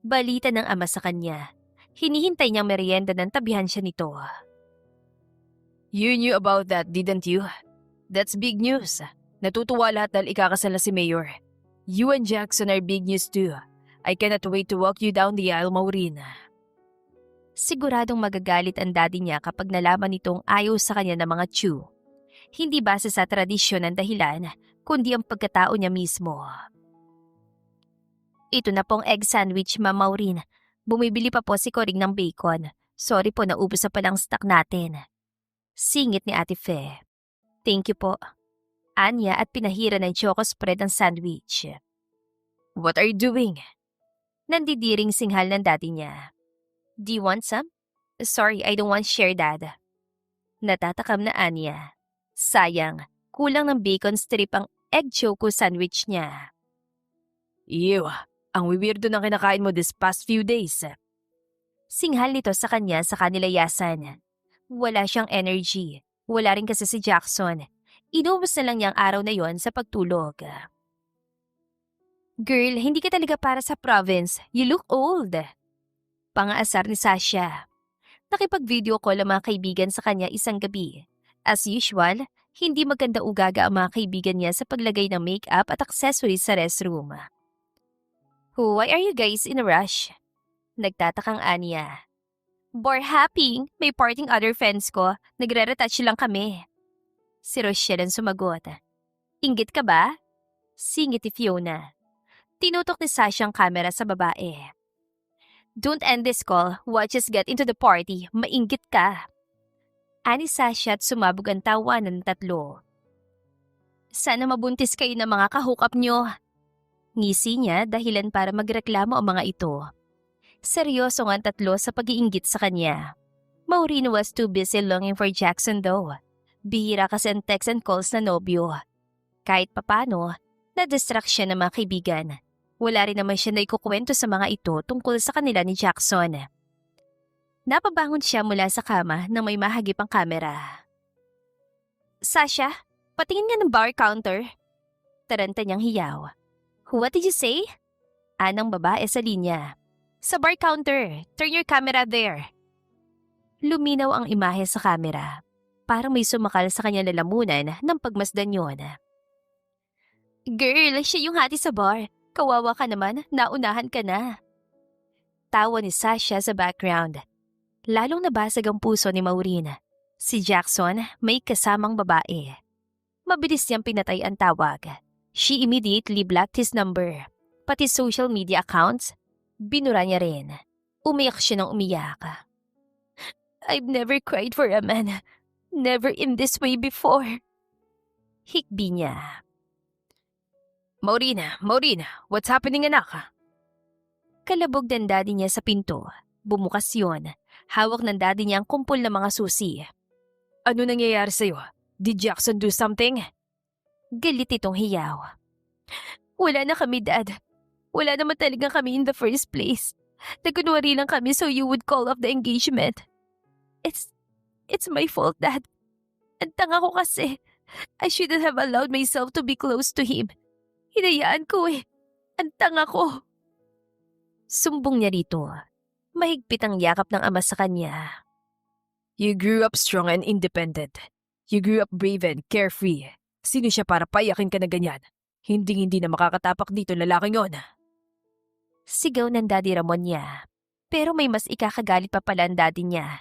Balita ng ama sa kanya. Hinihintay niyang merienda ng tabihan siya nito. You knew about that, didn't you? That's big news. Natutuwa lahat dahil ikakasal na si Mayor. You and Jackson are big news too. I cannot wait to walk you down the aisle, Maureen. Siguradong magagalit ang daddy niya kapag nalaman nitong ayaw sa kanya ng mga Chu. Hindi base sa tradisyon ng dahilan, kundi ang pagkatao niya mismo. Ito na pong egg sandwich, Ma'am Maureen. Bumibili pa po si Coring ng bacon. Sorry po, naubos na palang stock natin. Singit ni Ate Fe. Thank you po. Anya at pinahira ng choco spread ang sandwich. What are you doing? Nandidiring singhal ng daddy niya. Do you want some? Sorry, I don't want share, Dad. Natatakam na Anya. Sayang, kulang ng bacon strip ang egg choco sandwich niya. Ew, ang weirdo ng kinakain mo this past few days. Singhal nito sa kanya sa kanilayasan. Wala siyang energy. Wala rin kasi si Jackson. Inubos na lang niya ang araw na yon sa pagtulog. Girl, hindi ka talaga para sa province. You look old. Pangaasar ni Sasha. Nakipag-video call ang mga kaibigan sa kanya isang gabi. As usual, hindi maganda ugaga ang mga kaibigan niya sa paglagay ng makeup at accessories sa restroom. Why are you guys in a rush? Nagtatakang Anya. Bore happy, may parting other friends ko, nagre-retouch lang kami. Si Rochelle ang sumagot. Inggit ka ba? Singit ni Fiona. Tinutok ni Sasha ang camera sa babae. Don't end this call, watch us get into the party, mainggit ka. Ani Sasha at sumabog ang tawanan ng tatlo. Sana mabuntis kayo ng mga kahook-up nyo. Ngisi niya dahilan para magreklamo ang mga ito. Seryoso nga ang tatlo sa pag-iinggit sa kanya. Maureen was too busy longing for Jackson though. Bihira kasi ang text and calls na nobyo. Kahit papano, na-distract siya ng mga kaibigan. Wala rin naman siya na ikukwento sa mga ito tungkol sa kanila ni Jackson. Napabangon siya mula sa kama nang may mahagip ang kamera. Sasha, patingin nga ng bar counter. Taranta niyang hiyaw. What did you say? Anang babae sa linya. Sa bar counter, turn your camera there. Luminaw ang imahe sa camera. Parang may sumakal sa kanya lalamunan ng pagmasdan yun. Girl, siya yung hati sa bar. Kawawa ka naman, naunahan ka na. Tawa ni Sasha sa background. Lalong nabasag ang puso ni Maureen. Si Jackson may kasamang babae. Mabilis niyang pinatay ang tawag. She immediately blocked his number. Pati social media accounts, binura niya rin. Umiyak siya ng umiyak. I've never cried for a man. Never in this way before. Hikbi niya. Maureen, what's happening anak? Kalabog ng daddy niya sa pinto. Bumukas yun. Hawak ng daddy niya ang kumpol ng mga susi. Ano nangyayari sa'yo? Did Jackson do something? Galit itong hiyaw. Wala na kami, Dad. Wala naman talaga kami in the first place. Nagkunwari lang kami so you would call off the engagement. It's my fault, Dad. Ang tanga ko kasi. I shouldn't have allowed myself to be close to him. Hinayaan ko eh. Ang tanga ko. Sumbong niya rito. Mahigpit ang yakap ng ama sa kanya. You grew up strong and independent. You grew up brave and carefree. Sino siya para payakin ka na ganyan? Hindi na makakatapak dito lalaking yon. Sigaw ng Daddy Ramon niya. Pero may mas ikakagalit pa pala ang daddy niya.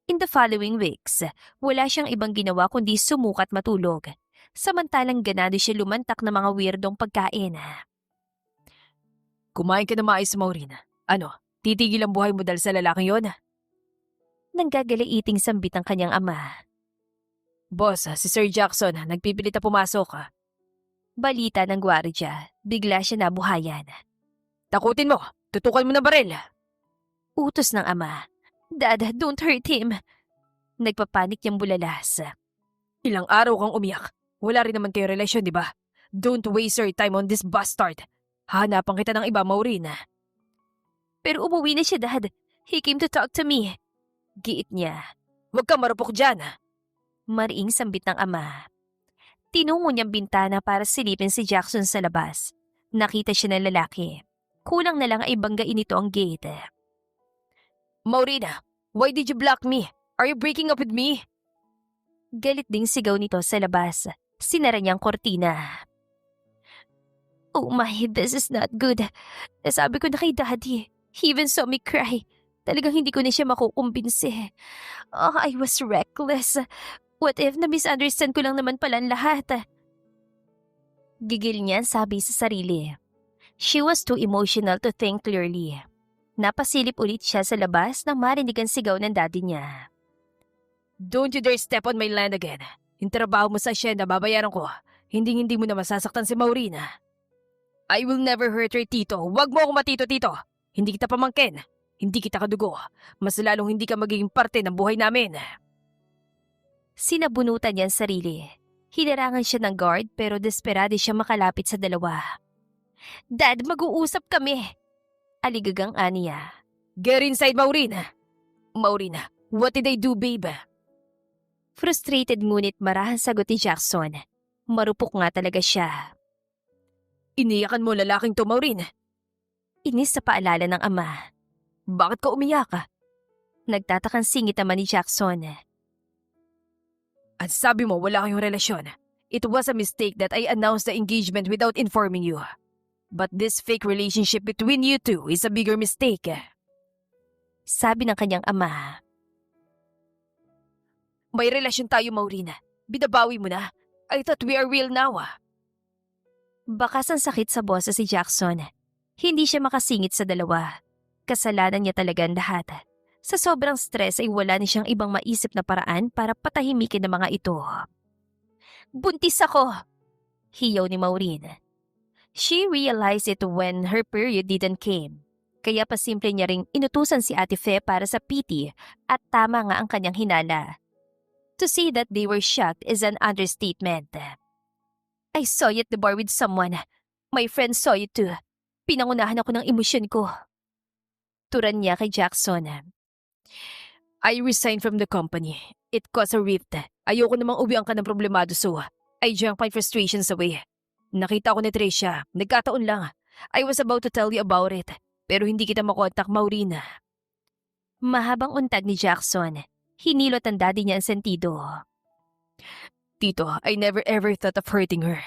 In the following weeks, wala siyang ibang ginawa kundi sumukat matulog. Samantalang ganado siya lumantak ng mga weirdong pagkain. Kumain ka na maayos, Maureen. Ano, titigil ang buhay mo dahil sa lalaking yon? Nanggagaliiting sambit ang kanyang ama. Boss, si Sir Jackson, nagpipilit na pumasok. Balita ng gwardya, bigla siya nabuhayan. Takutin mo! Tutukan mo na baril! Utos ng ama. Dad, don't hurt him. Nagpapanik niyang bulalas. Ilang araw kang umiyak. Wala rin naman kayo relasyon, di ba? Don't waste your time on this bastard. Hanapan kita ng iba, Maureen. Pero umuwi na siya, Dad. He came to talk to me. Giit niya. Huwag kang marupok dyan. Mariing sambit ng ama. Tinungo niyang bintana para silipin si Jackson sa labas. Nakita siya ng lalaki. Kulang na lang ay banggain nito ang gate. Maureen, why did you block me? Are you breaking up with me? Galit ding sigaw nito sa labas. Sinara niyang kortina. Oh my, this is not good. Nasabi ko na kay Daddy. He even saw me cry. Talagang hindi ko na siya makukumbinsi. Oh, I was reckless. What if na-misunderstand ko lang naman pala ang lahat? Gigil niya sabi sa sarili. She was too emotional to think clearly. Napasilip ulit siya sa labas nang marinig ang sigaw ng daddy niya. Don't you dare step on my land again. Yung trabaho mo sa asyenda, babayaran ko. Hindi mo na masasaktan si Maureen. I will never hurt her, Tito. Huwag mo akong matito, Tito. Hindi kita pamangkin. Hindi kita kadugo. Mas lalong hindi ka magiging parte ng buhay namin. Sinabunutan niya ang sarili. Hinarangan siya ng guard pero desperado siya makalapit sa dalawa. Dad, mag-uusap kami. Aligagang aniya. Get inside, Maureen. Maureen, what did I do, babe? Frustrated ngunit marahang sagot ni Jackson. Marupok nga talaga siya. Iniyakan mo lalaking to, Maureen. Inis sa paalala ng ama. Bakit ka umiyak? Nagtatakang singit naman ni Jackson. At sabi mo wala kayong relasyon. It was a mistake that I announced the engagement without informing you. But this fake relationship between you two is a bigger mistake. Sabi ng kanyang ama. May relasyon tayo, Maureen. Binabawi mo na. I thought we are real now. Bakas ang sakit sa boses si Jackson. Hindi siya makasingit sa dalawa. Kasalanan niya talaga ang lahat. Sa sobrang stress ay wala na siyang ibang maisip na paraan para patahimikin ng mga ito. Buntis ako! Hiyaw ni Maureen. She realized it when her period didn't came. Kaya pasimple niya ring inutusan si Ate Fe para sa PT at tama nga ang kanyang hinala. To say that they were shocked is an understatement. I saw you at the bar with someone. My friend saw you too. Pinangunahan ako ng emosyon ko. Turan niya kay Jackson. I resigned from the company. It caused a rift. Ayoko namang uwian ka ng problemado so I drank my frustrations away. Nakita ko ni Tricia. Nagkataon lang. I was about to tell you about it. Pero hindi kita makontak, Maureen. Mahabang untag ni Jackson. Hinilot ang daddy niya ang sentido. Tito, I never ever thought of hurting her.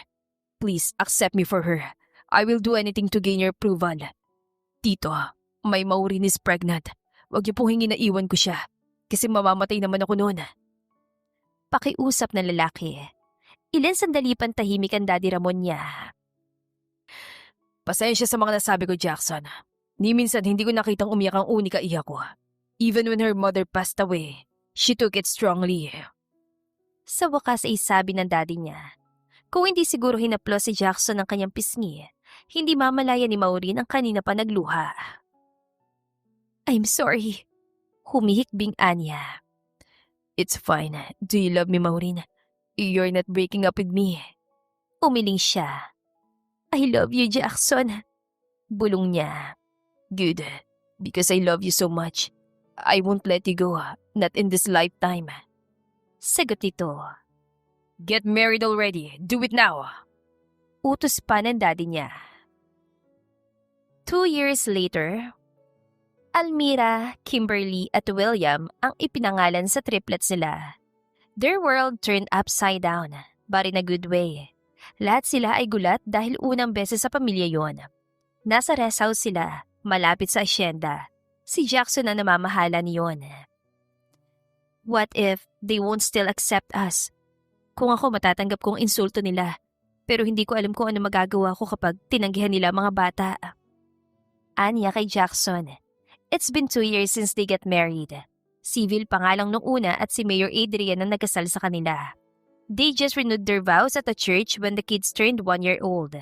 Please, accept me for her. I will do anything to gain your approval. Tito, my Maureen is pregnant. Huwag niyo pong hingin na iwan ko siya. Kasi mamamatay naman ako noon. Pakiusap ng lalaki. Ilan sandali pang tahimik ang daddy Ramon niya. Pasensya sa mga nasabi ko, Jackson. Ni minsan hindi ko nakitang umiyak ang unika iyak ko. Even when her mother passed away, she took it strongly. Sa wakas ay sabi ng daddy niya. Kung hindi siguro hinaplos si Jackson ng kanyang pisngi, hindi mamalaya ni Maureen ang kanina pa nagluha. I'm sorry. Humihikbing Anya. It's fine. Do you love me, Maureen? You're not breaking up with me. Umiling siya. I love you, Jackson. Bulong niya. Good. Because I love you so much. I won't let you go. Not in this lifetime. Sagot nito. Get married already. Do it now. Utos pa ng daddy niya. 2 years later, Almira, Kimberly at William ang ipinangalan sa triplets nila. Their world turned upside down, but in a good way. Lahat sila ay gulat dahil unang beses sa pamilya yon. Nasa rest house sila, malapit sa asyenda. Si Jackson ang namamahala niyon. What if they won't still accept us? Kung ako matatanggap kong insulto nila, pero hindi ko alam kung ano magagawa ko kapag tinanggihan nila mga bata. Anya kay Jackson. It's been 2 years since they got married. Civil pa nga lang nung una at si Mayor Adrian ang nagkasal sa kanila. They just renewed their vows at the church when the kids turned 1 year old.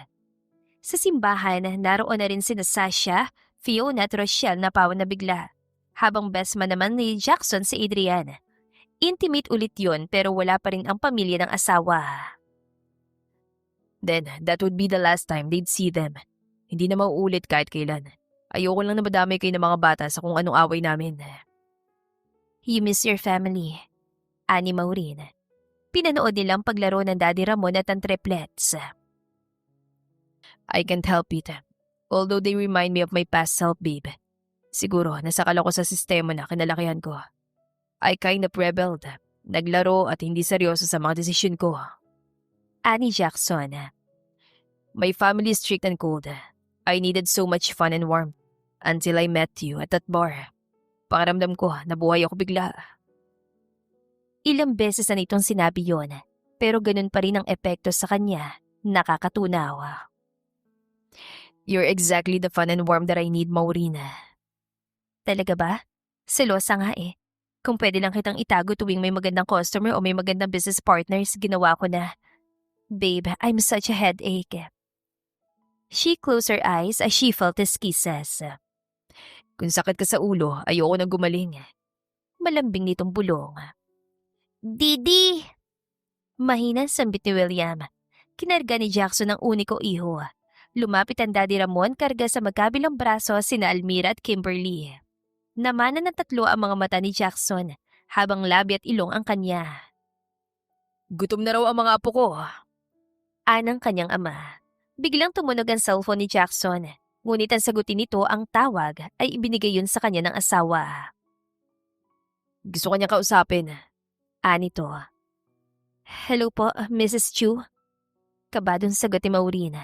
Sa simbahan, naroon na rin sina Sasha, Fiona at Rochelle na pawan na bigla. Habang best man naman ni Jackson si Adrian. Intimate ulit yon pero wala pa rin ang pamilya ng asawa. Then, that would be the last time they'd see them. Hindi na mauulit kahit kailan. Ayoko lang na madamay kayo ng mga bata sa kung anong away namin. You miss your family. Ani Maureen. Pinanood nilang paglaro ng Daddy Ramon at ang triplets. I can't help it. Although they remind me of my past self, babe. Siguro, nasakal ako sa sistema na kinalakihan ko. I kind of rebelled. Naglaro at hindi seryoso sa mga desisyon ko. Ani Jackson. My family is strict and cold. I needed so much fun and warmth until I met you at that bar. Pakiramdam ko, nabuhay ako bigla. Ilang beses na nitong sinabi yon, pero ganun pa rin ang epekto sa kanya. Nakakatunaw. You're exactly the fun and warmth that I need, Maureen. Talaga ba? Selosa nga eh. Kung pwede lang kitang itago tuwing may magandang customer o may magandang business partners, ginawa ko na. Babe, I'm such a headache. She closed her eyes as she felt his kisses. Kung sakit ka sa ulo, ayoko na gumaling. Malambing nitong bulong. Didi! Mahinang sambit ni William. Kinarga ni Jackson ang uniko iho. Lumapit ang Daddy Ramon karga sa magkabilang braso sina Almira at Kimberly. Namanan ng tatlo ang mga mata ni Jackson habang labi at ilong ang kanya. Gutom na raw ang mga apo ko. Anang kanyang ama. Biglang tumunog ang cellphone ni Jackson. Ngunit ang sagutin nito ang tawag ay ibinigay yun sa kanya ng asawa. Gusto ko niyang kausapin. Anito. Hello po, Mrs. Chu. Kabadong sagot ni Maureen.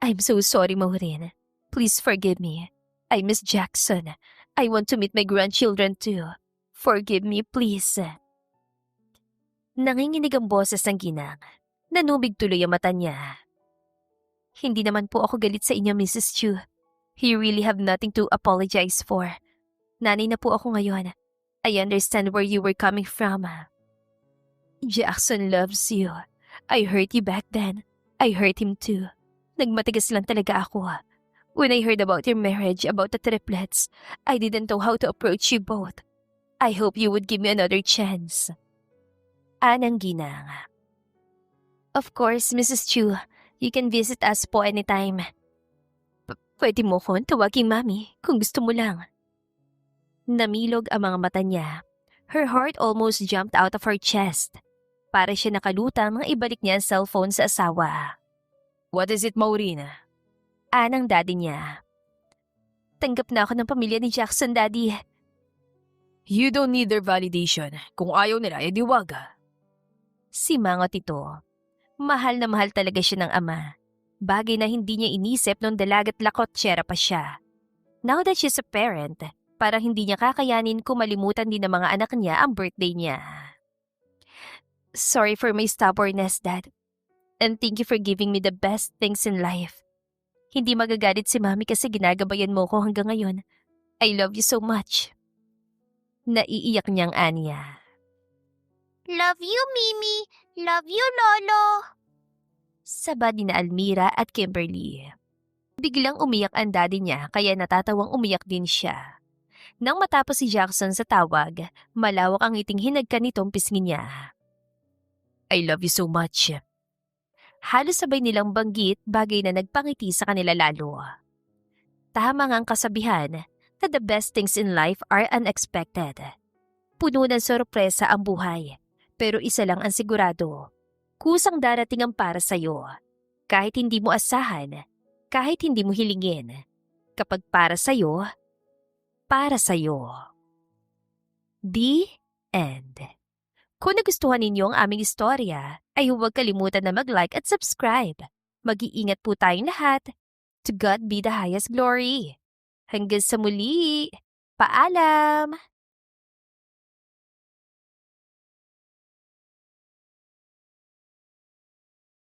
I'm so sorry, Maureen. Please forgive me. I miss Jackson. I want to meet my grandchildren too. Forgive me, please. Nanginginig ang boses ng ginang. Nanubig tuloy ang mata niya. Hindi naman po ako galit sa inyo, Mrs. Chu. You really have nothing to apologize for. Nanay na po ako ngayon. I understand where you were coming from. Jackson loves you. I hurt you back then. I hurt him too. Nagmatigas lang talaga ako. When I heard about your marriage, about the triplets, I didn't know how to approach you both. I hope you would give me another chance. Anang ginang. Of course, Mrs. Chu. You can visit us po anytime. Pwede mo ko tawagin Mami kung gusto mo lang. Namilog ang mga mata niya. Her heart almost jumped out of her chest. Para siya nakalutang nang ibalik niya ang cellphone sa asawa. What is it, Maureen? Anang daddy niya. Tanggap na ako ng pamilya ni Jackson, Daddy. You don't need their validation. Kung ayaw nila, edi wag. Simangot ito. Mahal na mahal talaga siya ng ama. Bagay na hindi niya inisip nung dalagat lakotsera pa siya. Now that she's a parent, parang hindi niya kakayanin kung malimutan din ng mga anak niya ang birthday niya. Sorry for my stubbornness, Dad. And thank you for giving me the best things in life. Hindi magagalit si Mami kasi ginagabayan mo ko hanggang ngayon. I love you so much. Naiiyak niyang Anya. Love you, Mimi. Love you, Lolo. Sabad ni na Almira at Kimberly. Biglang umiyak ang daddy niya kaya natatawang umiyak din siya. Nang matapos si Jackson sa tawag, malawak ang ngiting hinagka nitong pisngi niya. I love you so much. Halos sabay nilang banggit bagay na nagpangiti sa kanila lalo. Tama nga ang kasabihan na the best things in life are unexpected. Puno ng sorpresa ang buhay, pero isa lang ang sigurado. Kusang darating ang para sa'yo. Kahit hindi mo asahan, kahit hindi mo hilingin. Kapag para sa'yo, para sa'yo. The end. Kung nagustuhan ninyo ang aming istorya, ay huwag kalimutan na mag-like at subscribe. Mag-iingat po tayong lahat. To God be the highest glory. Hanggang sa muli. Paalam!